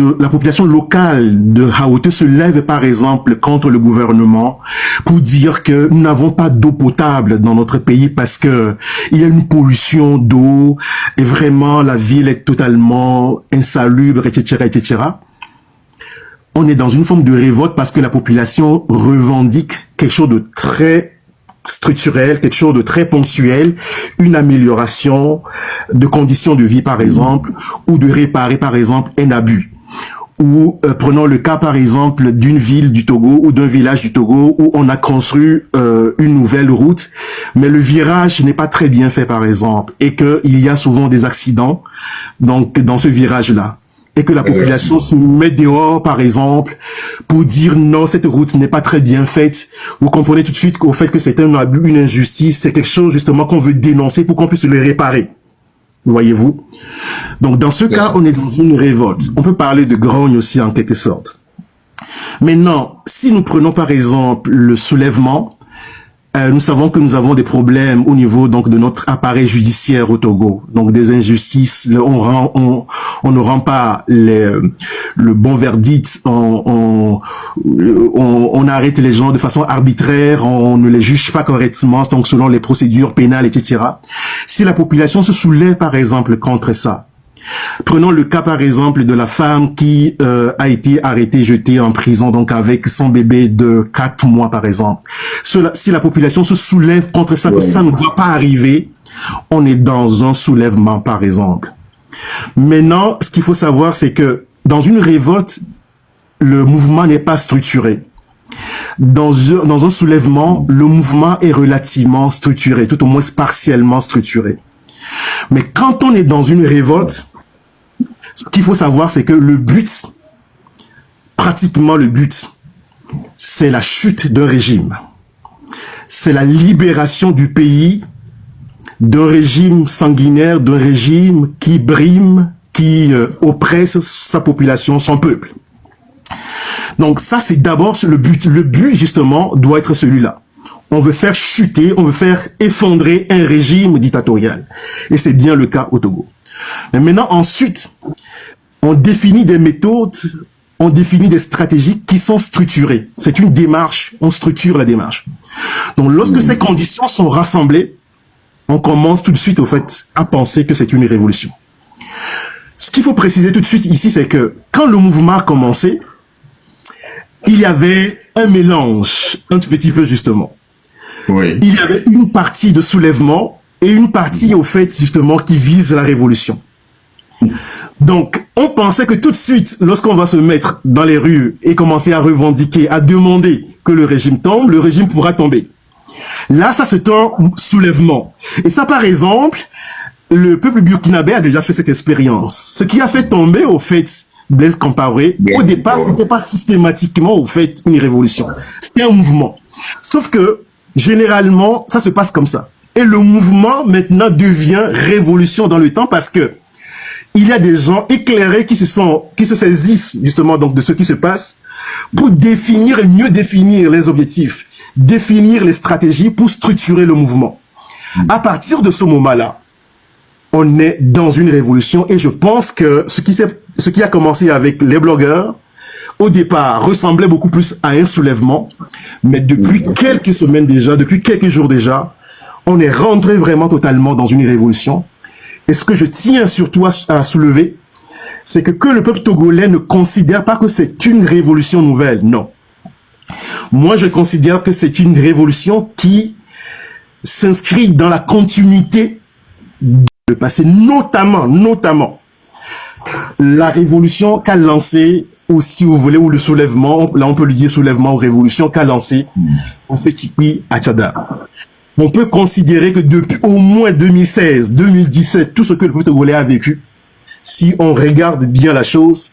locale de Haoté se lève par exemple contre le gouvernement pour dire que nous n'avons pas d'eau potable dans notre pays parce que il y a une pollution d'eau et vraiment la ville est totalement insalubre, etc. On est dans une forme de révolte parce que la population revendique quelque chose de très structurel, quelque chose de très ponctuel, une amélioration de conditions de vie par exemple, ou de réparer par exemple un abus. Ou prenons le cas par exemple d'une ville du Togo ou d'un village du Togo où on a construit une nouvelle route, mais le virage n'est pas très bien fait par exemple, et qu'il y a souvent des accidents donc dans ce virage-là. Et que la population se met dehors, par exemple, pour dire non, cette route n'est pas très bien faite. Vous comprenez tout de suite qu'au fait que c'est un abus, une injustice, c'est quelque chose justement qu'on veut dénoncer pour qu'on puisse le réparer. Voyez-vous? Donc dans ce cas, on est dans une révolte. On peut parler de grogne aussi en quelque sorte. Maintenant, si nous prenons par exemple le soulèvement, nous savons que nous avons des problèmes au niveau donc de notre appareil judiciaire au Togo, donc des injustices. On ne rend pas le bon verdict, on arrête les gens de façon arbitraire, on ne les juge pas correctement, donc selon les procédures pénales, etc. Si la population se soulève par exemple contre ça, prenons le cas par exemple de la femme qui a été arrêtée, jetée en prison, donc avec son bébé de 4 mois par exemple. Si la population se soulève contre ça, que ça ne doit pas arriver, on est dans un soulèvement par exemple. Maintenant, ce qu'il faut savoir, c'est que dans une révolte, le mouvement n'est pas structuré. Dans un soulèvement, le mouvement est relativement structuré, tout au moins partiellement structuré. Mais quand on est dans une révolte, ce qu'il faut savoir, c'est que le but, pratiquement le but, c'est la chute d'un régime. C'est la libération du pays d'un régime sanguinaire, d'un régime qui brime, qui oppresse sa population, son peuple. Donc ça, c'est d'abord le but. Le but, justement, doit être celui-là. on veut faire chuter, on veut faire effondrer un régime dictatorial. Et c'est bien le cas au Togo. Mais maintenant, ensuite, on définit des méthodes, on définit des stratégies qui sont structurées. C'est une démarche, on structure la démarche. Donc, lorsque ces conditions sont rassemblées, on commence tout de suite, au fait, à penser que c'est une révolution. Ce qu'il faut préciser tout de suite ici, c'est que quand le mouvement a commencé, il y avait un mélange, un tout petit peu justement. Oui. Il y avait une partie de soulèvement et une partie, au fait, justement, qui vise la révolution. Donc, on pensait que tout de suite, lorsqu'on va se mettre dans les rues et commencer à revendiquer, à demander que le régime tombe, le régime pourra tomber. Là, ça c'est un soulèvement. Et ça, par exemple, le peuple burkinabé a déjà fait cette expérience. Ce qui a fait tomber, au fait, Blaise Compaoré, au départ, c'était pas systématiquement, au fait, une révolution. C'était un mouvement. Sauf que, généralement, ça se passe comme ça. Et le mouvement, maintenant, devient révolution dans le temps parce que il y a des gens éclairés qui se saisissent, justement, donc, de ce qui se passe pour définir et mieux définir les objectifs, définir les stratégies pour structurer le mouvement. À partir de ce moment-là, on est dans une révolution et je pense que ce qui a commencé avec les blogueurs, au départ, ressemblait beaucoup plus à un soulèvement, mais depuis quelques semaines déjà, depuis quelques jours déjà, on est rentré vraiment totalement dans une révolution. Et ce que je tiens surtout à soulever, c'est que le peuple togolais ne considère pas que c'est une révolution nouvelle, non. Moi, je considère que c'est une révolution qui s'inscrit dans la continuité du passé, notamment la révolution qu'a lancée, ou si vous voulez, ou le soulèvement, là on peut le dire soulèvement ou révolution qu'a lancé en fait Tikpi à Tchada. On peut considérer que depuis au moins 2016, 2017, tout ce que le peuple togolais a vécu, si on regarde bien la chose,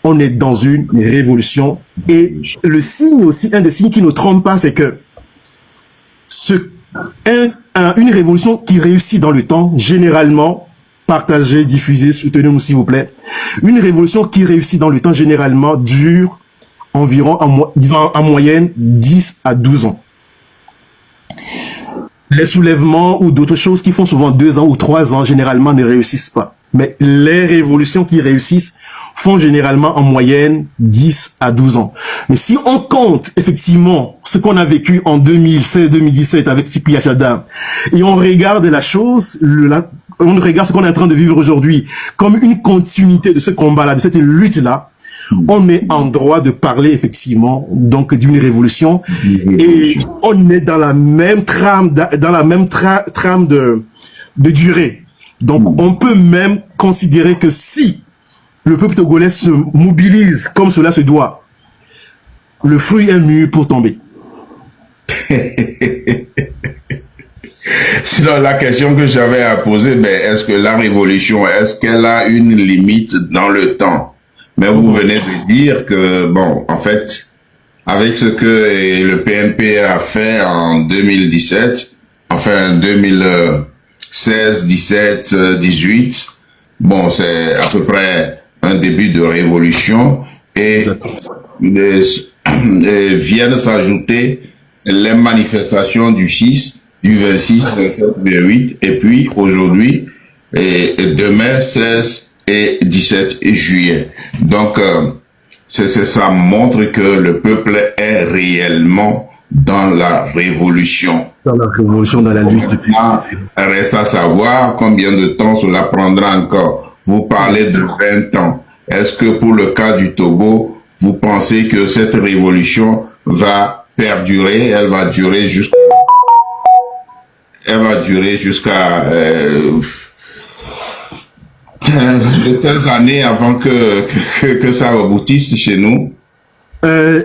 on est dans une révolution. Et le signe aussi, un des signes qui ne trompe pas, c'est que une révolution qui réussit dans le temps, généralement, partagez, diffusez, soutenez-nous s'il vous plaît, une révolution qui réussit dans le temps, généralement, dure environ, disons en moyenne, 10 à 12 ans. Les soulèvements ou d'autres choses qui font souvent 2 ans ou 3 ans, généralement, ne réussissent pas. Mais les révolutions qui réussissent font généralement en moyenne 10 à 12 ans. Mais si on compte effectivement ce qu'on a vécu en 2016-2017 avec Tikpi à Tchada et on regarde la chose, on regarde ce qu'on est en train de vivre aujourd'hui comme une continuité de ce combat-là, de cette lutte-là, on est en droit de parler effectivement donc d'une révolution et on est dans la même trame, trame de durée. Donc on peut même considérer que si le peuple togolais se mobilise comme cela se doit, le fruit est mûr pour tomber. Sinon, la question que j'avais à poser, est-ce que la révolution, est-ce qu'elle a une limite dans le temps? Mais vous venez de dire que, bon, en fait, avec ce que le PNP a fait en 2017, enfin 2016, 17, 18, bon, c'est à peu près un début de révolution et viennent s'ajouter les manifestations du 6, du 26, 27, 28 et puis aujourd'hui et demain 16 et 17 juillet. Donc, ça montre que le peuple est réellement dans la révolution. Dans la révolution, dans la lutte depuis. Reste à savoir combien de temps cela prendra encore. Vous parlez de 20 ans. Est-ce que pour le cas du Togo, vous pensez que cette révolution va perdurer? Elle va durer jusqu'à de quelles années avant que ça aboutisse chez nous?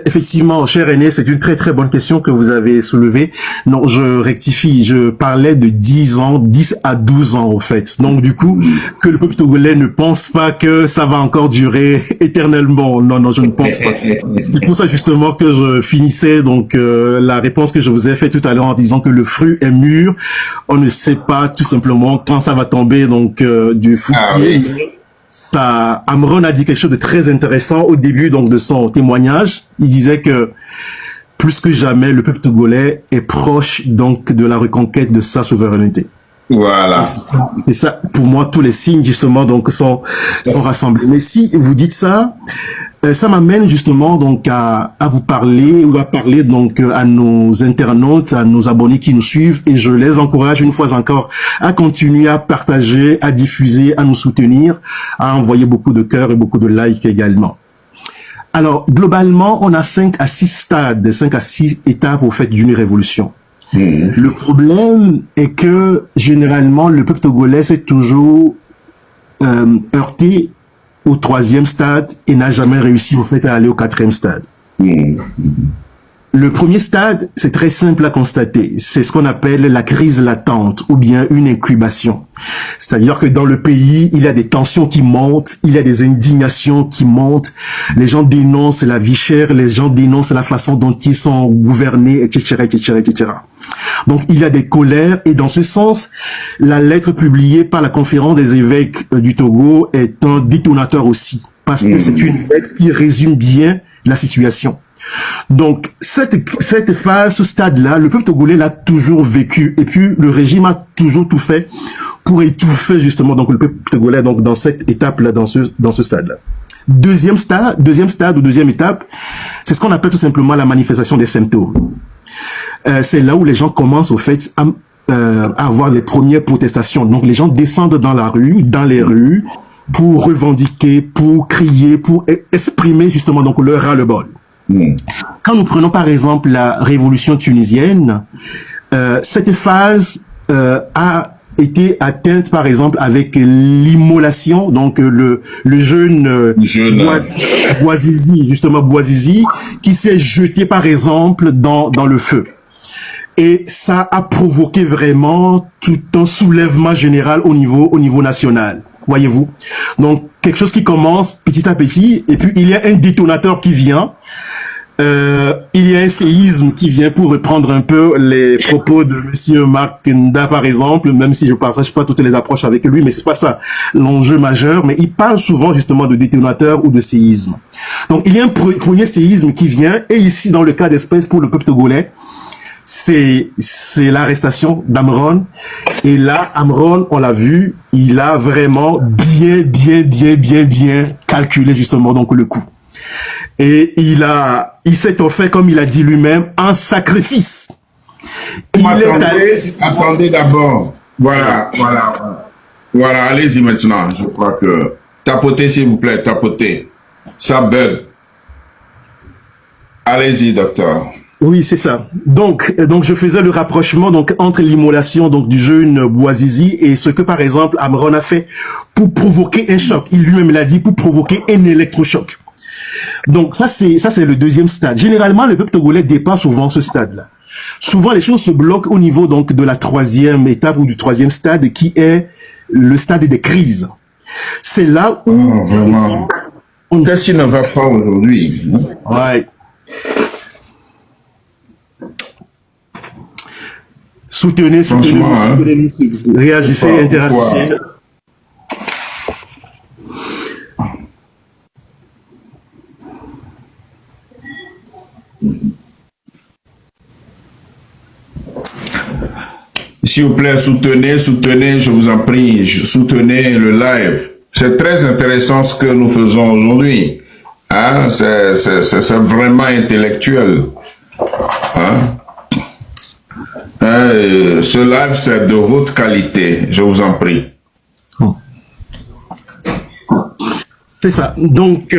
Effectivement, cher aîné, c'est une très très bonne question que vous avez soulevée. Non, je rectifie, je parlais de 10 ans, 10 à 12 ans au fait. Donc du coup, que le peuple togolais ne pense pas que ça va encore durer éternellement. Non, je ne pense pas. C'est pour ça justement que je finissais donc la réponse que je vous ai faite tout à l'heure en disant que le fruit est mûr. On ne sait pas tout simplement quand ça va tomber donc du fruitier. Ah, oui. Amron a dit quelque chose de très intéressant au début donc de son témoignage. Il disait que plus que jamais, le peuple togolais est proche donc de la reconquête de sa souveraineté. Voilà. C'est ça, pour moi, tous les signes justement donc sont rassemblés. Mais si vous dites ça, ça m'amène justement donc à vous parler ou à parler donc à nos internautes, à nos abonnés qui nous suivent, et je les encourage une fois encore à continuer à partager, à diffuser, à nous soutenir, à envoyer beaucoup de cœurs et beaucoup de likes également. Alors, globalement, on a 5 à 6 stades, 5 à 6 étapes au fait d'une révolution. Le problème est que, généralement, le peuple togolais s'est toujours heurté au 3e stade et n'a jamais réussi, au fait, à aller au 4e stade. Le premier stade, c'est très simple à constater. C'est ce qu'on appelle la crise latente ou bien une incubation. C'est-à-dire que dans le pays, il y a des tensions qui montent, il y a des indignations qui montent. Les gens dénoncent la vie chère, les gens dénoncent la façon dont ils sont gouvernés, etc., etc., etc. Donc, il y a des colères et dans ce sens, la lettre publiée par la conférence des évêques du Togo est un détonateur aussi. Parce que c'est une lettre qui résume bien la situation. Donc, cette phase, ce stade-là, le peuple togolais l'a toujours vécu. Et puis, le régime a toujours tout fait pour étouffer, justement, donc, le peuple togolais, donc, dans cette étape-là, dans ce stade-là. Deuxième stade ou deuxième étape, c'est ce qu'on appelle tout simplement la manifestation des symptômes. C'est là où les gens commencent, au fait, à avoir les premières protestations. Donc, les gens descendent dans les rues, pour revendiquer, pour crier, pour exprimer, justement, donc, leur ras-le-bol. Quand nous prenons par exemple la révolution tunisienne, cette phase a été atteinte par exemple avec l'immolation, donc le jeune Bouazizi, justement Bouazizi, qui s'est jeté par exemple dans le feu. Et ça a provoqué vraiment tout un soulèvement général au niveau national. Voyez-vous? Donc, quelque chose qui commence petit à petit, et puis il y a un détonateur qui vient. Il y a un séisme qui vient, pour reprendre un peu les propos de monsieur Marc Nda, par exemple, même si je partage pas toutes les approches avec lui, mais c'est pas ça l'enjeu majeur, mais il parle souvent justement de détonateur ou de séisme. Donc, il y a un premier séisme qui vient, et ici, dans le cas d'espèce pour le peuple togolais, c'est l'arrestation d'Amron. Et là, Amron, on l'a vu, il a vraiment bien calculé justement donc le coup. Et il s'est offert, comme il a dit lui-même, un sacrifice. Attendez d'abord. Voilà, allez-y maintenant. Je crois que tapotez s'il vous plaît, tapotez. Ça bug. Allez-y, docteur. Oui, c'est ça. Donc je faisais le rapprochement donc entre l'immolation donc du jeune Bouazizi et ce que par exemple Amron a fait pour provoquer un choc. Il lui-même l'a dit, pour provoquer un électrochoc. Donc ça c'est le deuxième stade. Généralement le peuple togolais dépasse souvent ce stade-là. Souvent les choses se bloquent au niveau donc de la 3e étape ou du 3e stade qui est le stade des crises. C'est là où vraiment. Qu'est-ce qui ne va pas aujourd'hui? Ouais. Soutenez, réagissez, interagissez. S'il vous plaît, soutenez, je vous en prie, soutenez le live. C'est très intéressant ce que nous faisons aujourd'hui. Hein? C'est vraiment intellectuel. Hein? Ce live, c'est de haute qualité, je vous en prie. C'est ça. Donc,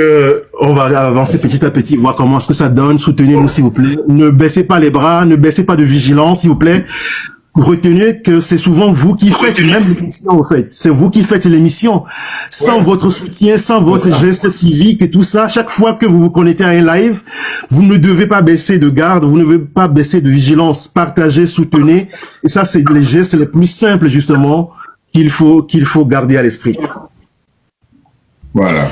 on va avancer petit à petit, voir comment est-ce que ça donne. Soutenez-nous, s'il vous plaît. Ne baissez pas les bras, ne baissez pas de vigilance, s'il vous plaît. Retenez que c'est souvent vous qui faites même l'émission, en fait. C'est vous qui faites l'émission. Sans votre soutien, sans votre geste civique et tout ça, chaque fois que vous vous connectez à un live, vous ne devez pas baisser de garde, vous ne devez pas baisser de vigilance. Partagez, soutenez. Et ça, c'est les gestes les plus simples, justement, qu'il faut garder à l'esprit. Voilà.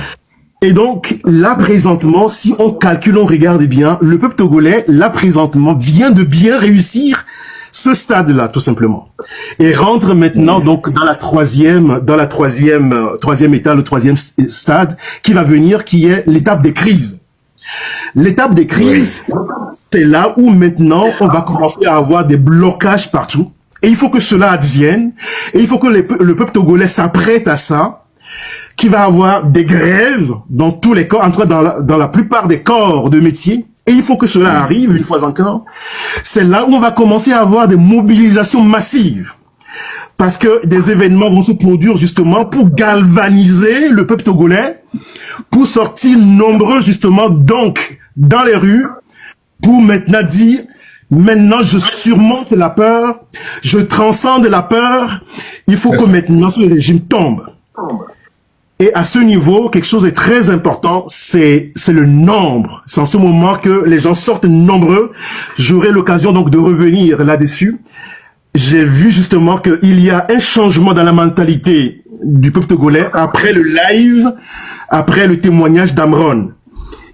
Et donc, là, présentement, si on calcule, on regarde bien, le peuple togolais, là, présentement, vient de bien réussir ce stade-là, tout simplement. Et rentre maintenant, donc, dans la troisième étape, le 3e stade, qui va venir, qui est l'étape des crises. L'étape des crises, c'est là où maintenant on va commencer à avoir des blocages partout. Et il faut que cela advienne. Et il faut que le peuple togolais s'apprête à ça. Qu'il va avoir des grèves dans tous les corps, en tout cas dans la plupart des corps de métier. Et il faut que cela arrive, une fois encore. C'est là où on va commencer à avoir des mobilisations massives. Parce que des événements vont se produire justement pour galvaniser le peuple togolais, pour sortir nombreux justement donc dans les rues, pour maintenant dire, maintenant je surmonte la peur, je transcende la peur, il faut que maintenant ce régime tombe. Et à ce niveau, quelque chose de très important, c'est le nombre. C'est en ce moment que les gens sortent nombreux. J'aurai l'occasion donc de revenir là-dessus. J'ai vu justement qu'il y a un changement dans la mentalité du peuple togolais après le live, après le témoignage d'Amron.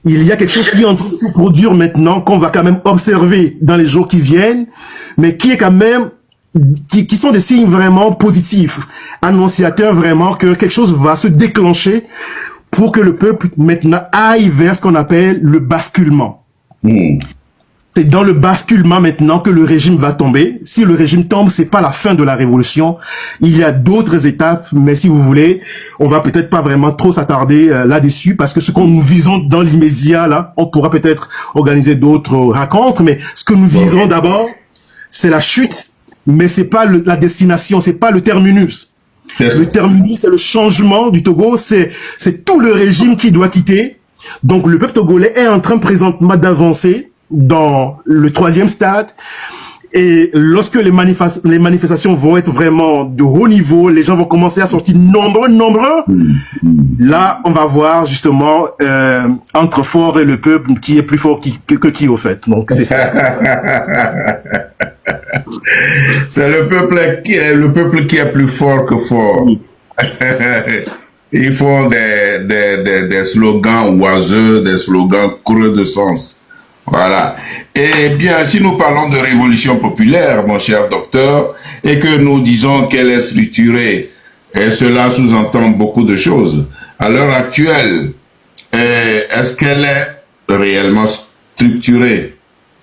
Il y a quelque chose qui est en train de se produire maintenant, qu'on va quand même observer dans les jours qui viennent, mais qui est quand même qui sont des signes vraiment positifs, annonciateurs vraiment que quelque chose va se déclencher pour que le peuple maintenant aille vers ce qu'on appelle le basculement. C'est dans le basculement maintenant que le régime va tomber. Si le régime tombe, c'est pas la fin de la révolution. Il y a d'autres étapes, mais si vous voulez, on va peut-être pas vraiment trop s'attarder là-dessus parce que ce qu'on nous visons dans l'immédiat, là, on pourra peut-être organiser d'autres rencontres, mais ce que nous visons d'abord, c'est la chute. Mais c'est pas la destination, c'est pas le terminus. Le terminus, c'est le changement du Togo, c'est tout le régime qui doit quitter. Donc le peuple togolais est en train présentement d'avancer dans le 3e stade. Et lorsque les manifestations vont être vraiment de haut niveau, les gens vont commencer à sortir nombreux. Là, on va voir justement entre fort et le peuple qui est plus fort que qui au fait. Donc c'est ça. C'est le peuple qui est plus fort que fort. Ils font des slogans oiseux, des slogans creux de sens. Voilà. Et bien, si nous parlons de révolution populaire, mon cher docteur, et que nous disons qu'elle est structurée, et cela sous-entend beaucoup de choses, à l'heure actuelle, est-ce qu'elle est réellement structurée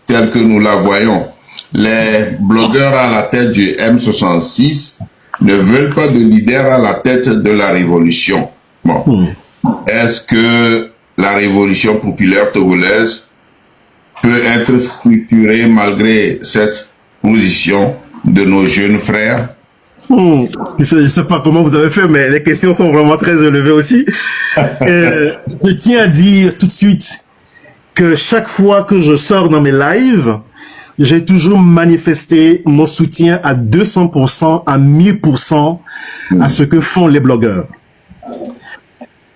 telle que nous la voyons? Les blogueurs à la tête du M66 ne veulent pas de leader à la tête de la révolution. Bon. Est-ce que la révolution populaire togolaise peut être structurée malgré cette position de nos jeunes frères? Je ne sais pas comment vous avez fait, mais les questions sont vraiment très élevées aussi. Je tiens à dire tout de suite que chaque fois que je sors dans mes lives, j'ai toujours manifesté mon soutien à 200%, à 1000% à ce que font les blogueurs.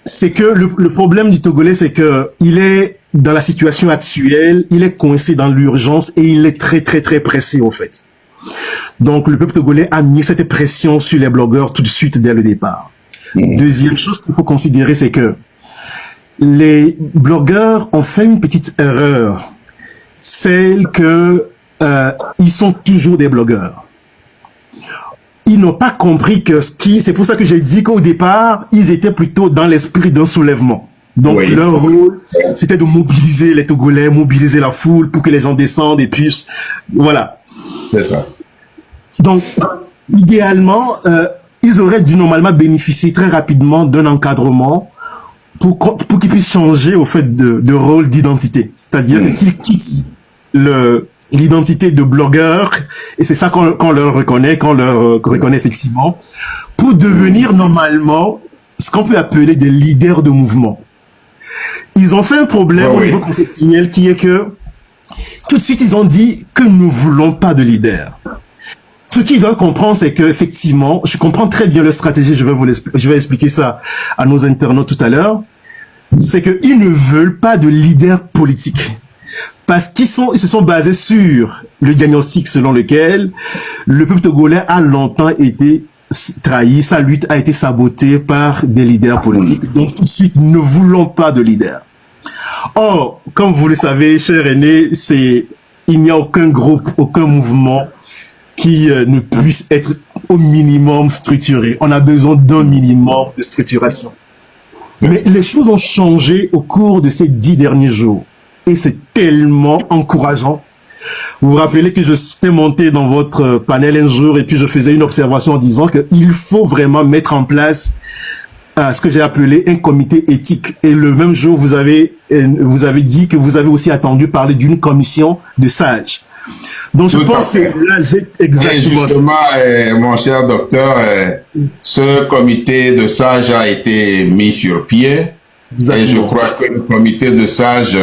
C'est que le problème du Togolais, c'est que il est dans la situation actuelle, il est coincé dans l'urgence et il est très pressé au fait. Donc le peuple togolais a mis cette pression sur les blogueurs tout de suite dès le départ. Deuxième chose qu'il faut considérer, c'est que les blogueurs ont fait une petite erreur. Celle que ils sont toujours des blogueurs. Ils n'ont pas compris que c'est pour ça que j'ai dit qu'au départ, ils étaient plutôt dans l'esprit d'un soulèvement. Donc leur rôle, c'était de mobiliser les Togolais, mobiliser la foule pour que les gens descendent et puissent, voilà. C'est ça. Donc, idéalement, ils auraient dû normalement bénéficier très rapidement d'un encadrement pour qu'ils puissent changer au fait de rôle d'identité. C'est-à-dire qu'ils quittent l'identité de blogueur, et c'est ça qu'on leur reconnaît, effectivement, pour devenir normalement ce qu'on peut appeler des leaders de mouvement. Ils ont fait un problème au niveau conceptuel qui est que tout de suite ils ont dit que nous ne voulons pas de leader. Ce qu'ils doivent comprendre, c'est que effectivement, je comprends très bien leur stratégie, je vais expliquer ça à nos internautes tout à l'heure, c'est qu'ils ne veulent pas de leader politique. Parce qu'ils se sont basés sur le diagnostic selon lequel le peuple togolais a longtemps été trahi, sa lutte a été sabotée par des leaders politiques. Donc tout de suite, ne voulons pas de leader. Or, comme vous le savez, cher aîné, il n'y a aucun groupe, aucun mouvement qui ne puisse être au minimum structuré. On a besoin d'un minimum de structuration. Mais les choses ont changé au cours de ces 10 derniers jours. et c'est tellement encourageant. Vous vous rappelez que je suis monté dans votre panel un jour et puis je faisais une observation en disant qu'il faut vraiment mettre en place ce que j'ai appelé un comité éthique. Et le même jour, vous avez dit que vous avez aussi attendu parler d'une commission de sages. Donc je pense que là, j'ai exactement... Et justement, mon cher docteur, ce comité de sages a été mis sur pied. Exactement. Et je crois que le comité de sages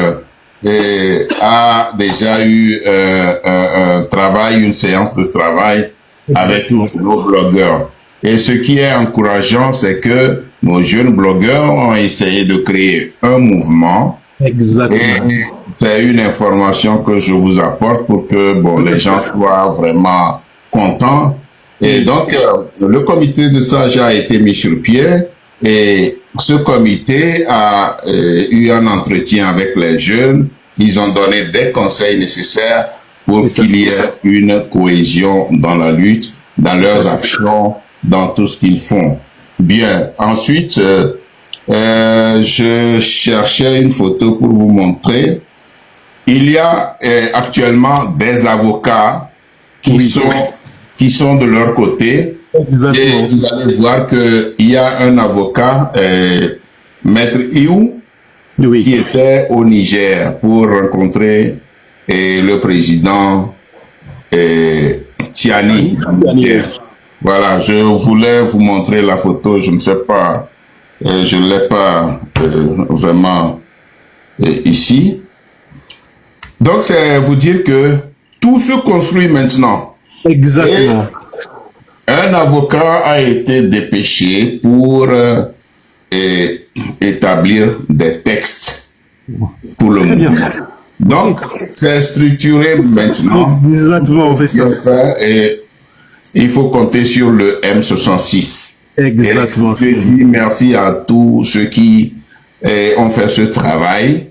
a déjà eu un travail, une séance de travail avec nos blogueurs. Et ce qui est encourageant, c'est que nos jeunes blogueurs ont essayé de créer un mouvement. Exactement. Et c'est une information que je vous apporte pour que les gens soient vraiment contents. Et donc, le comité de sages a été mis sur pied et ce comité a eu un entretien avec les jeunes. Ils ont donné des conseils nécessaires pour qu'il y ait une cohésion dans la lutte, dans leurs actions, dans tout ce qu'ils font. Bien. Ensuite, je cherchais une photo pour vous montrer. Il y a actuellement des avocats qui sont de leur côté. Exactement. Et vous allez voir qu'il y a un avocat, Maître Iou, qui était au Niger pour rencontrer le président Tiani. Voilà, je voulais vous montrer la photo, je ne sais pas, je ne l'ai pas vraiment ici. Donc, c'est vous dire que tout se construit maintenant. Exactement. Et un avocat a été dépêché pour établir des textes pour le mouvement. Donc, c'est structuré maintenant. Exactement, c'est ça. Et il faut compter sur le M66. Exactement. Et je dis merci à tous ceux qui ont fait ce travail.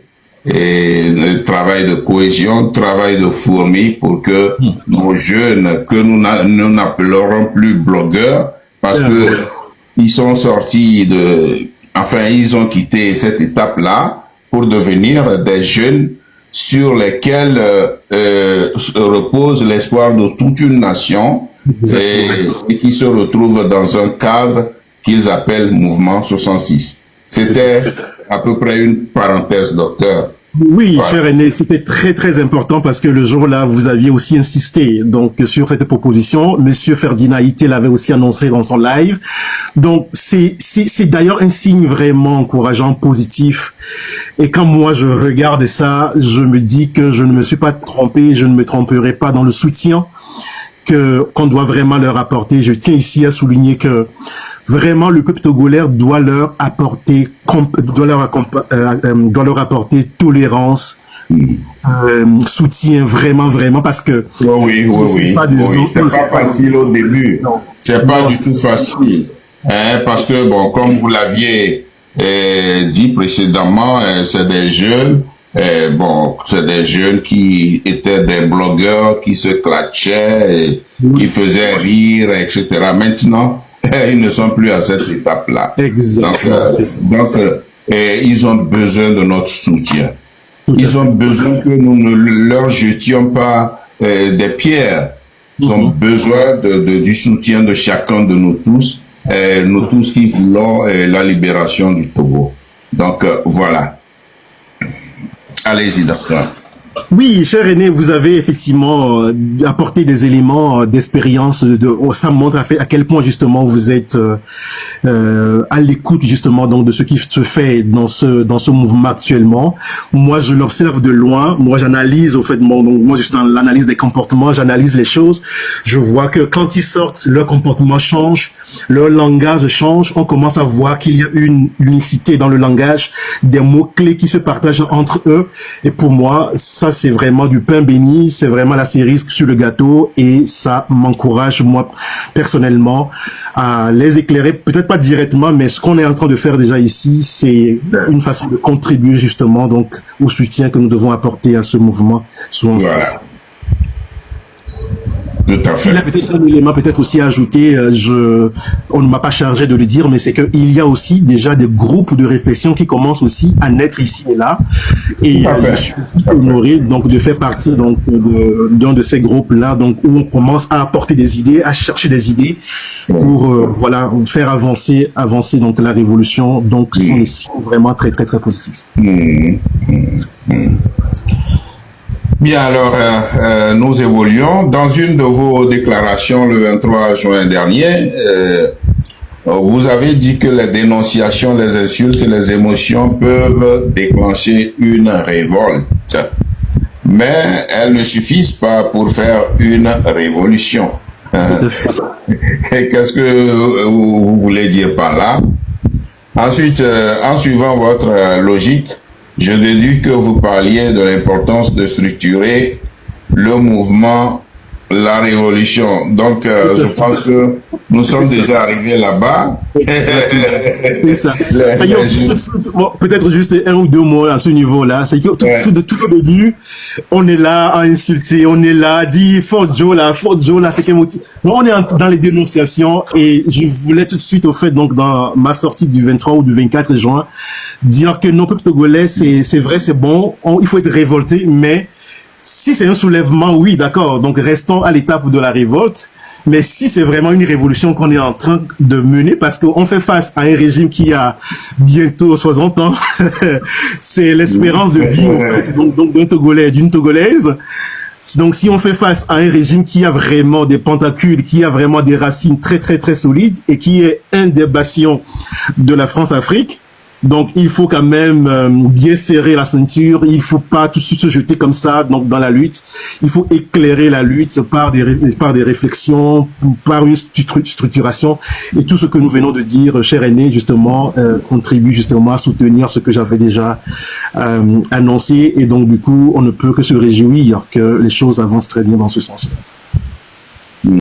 Et le travail de cohésion, travail de fourmi pour que nos jeunes, que nous n'appellerons plus blogueurs, parce que ils sont sortis ils ont quitté cette étape-là pour devenir des jeunes sur lesquels repose l'espoir de toute une nation et qui se retrouvent dans un cadre qu'ils appellent Mouvement 66. C'était à peu près une parenthèse, docteur. Oui, cher René, c'était très très important parce que le jour-là, vous aviez aussi insisté donc sur cette proposition. Monsieur Ferdinand Ité l'avait aussi annoncé dans son live. Donc c'est d'ailleurs un signe vraiment encourageant, positif. Et quand moi je regarde ça, je me dis que je ne me suis pas trompé, je ne me tromperai pas dans le soutien qu'on doit vraiment leur apporter. Je tiens ici à souligner que vraiment le peuple togolais doit leur apporter tolérance, soutien vraiment parce que oui. C'est pas facile au début. C'est pas du tout facile, parce que comme vous l'aviez dit précédemment, c'est des jeunes. C'est des jeunes qui étaient des blogueurs, qui se clatchaient, qui faisaient rire, etc. Maintenant, ils ne sont plus à cette étape-là. Exactement. Donc, ils ont besoin de notre soutien. Ils ont besoin que nous ne leur jetions pas des pierres. Ils ont besoin du soutien de chacun de nous tous qui voulons la libération du Togo. Donc, voilà. Allez-y, docteur. Oui, cher René, vous avez effectivement apporté des éléments d'expérience. Ça montre à quel point justement vous êtes à l'écoute justement donc de ce qui se fait dans ce mouvement actuellement. Moi, je l'observe de loin. Moi, j'analyse au fait. Moi, je suis dans l'analyse des comportements. J'analyse les choses. Je vois que quand ils sortent, leur comportement change, leur langage change. On commence à voir qu'il y a une unicité dans le langage, des mots clés qui se partagent entre eux. Et pour moi, ça c'est vraiment du pain béni, c'est vraiment la cerise sur le gâteau et ça m'encourage moi personnellement à les éclairer, peut-être pas directement, mais ce qu'on est en train de faire déjà ici, c'est une façon de contribuer justement donc au soutien que nous devons apporter à ce mouvement. Voilà. Tout à fait. Il y a peut-être un élément peut-être aussi à ajouter, on ne m'a pas chargé de le dire, mais c'est qu'il y a aussi déjà des groupes de réflexion qui commencent aussi à naître ici et là. Et je suis honoré donc de faire partie donc d'un de ces groupes-là, donc où on commence à apporter des idées, à chercher des idées pour voilà faire avancer donc la révolution. Donc ce sont des signes vraiment très très très positifs. Bien, alors, nous évoluons. Dans une de vos déclarations le 23 juin dernier, vous avez dit que les dénonciations, les insultes, les émotions peuvent déclencher une révolte. Mais elles ne suffisent pas pour faire une révolution. Qu'est-ce que vous voulez dire par là? Ensuite, en suivant votre logique, je déduis que vous parliez de l'importance de structurer le mouvement, la révolution. Donc, je pense que nous sommes déjà arrivés là-bas. C'est ça. Peut-être juste un ou deux mots à ce niveau-là. C'est que tout au début, on est là à insulter, on est là à dire Fort Joe là, c'est quel motif. On est dans les dénonciations et je voulais tout de suite, au fait, donc dans ma sortie du 23 ou du 24 juin, dire que nos peuples togolais, c'est vrai, c'est bon, il faut être révolté, mais si c'est un soulèvement, oui, d'accord, donc restons à l'étape de la révolte. Mais si c'est vraiment une révolution qu'on est en train de mener, parce qu'on fait face à un régime qui a bientôt 60 ans, c'est l'espérance de vie en fait, donc d'un Togolais, d'une Togolaise. Donc si on fait face à un régime qui a vraiment des pentacules, qui a vraiment des racines très très très solides et qui est un des bastions de la France-Afrique, donc il faut quand même bien serrer la ceinture, il faut pas tout de suite se jeter comme ça donc dans la lutte, il faut éclairer la lutte par des réflexions, par une structuration, et tout ce que nous venons de dire, cher aîné, justement, contribue justement à soutenir ce que j'avais déjà annoncé, et donc du coup on ne peut que se réjouir que les choses avancent très bien dans ce sens-là.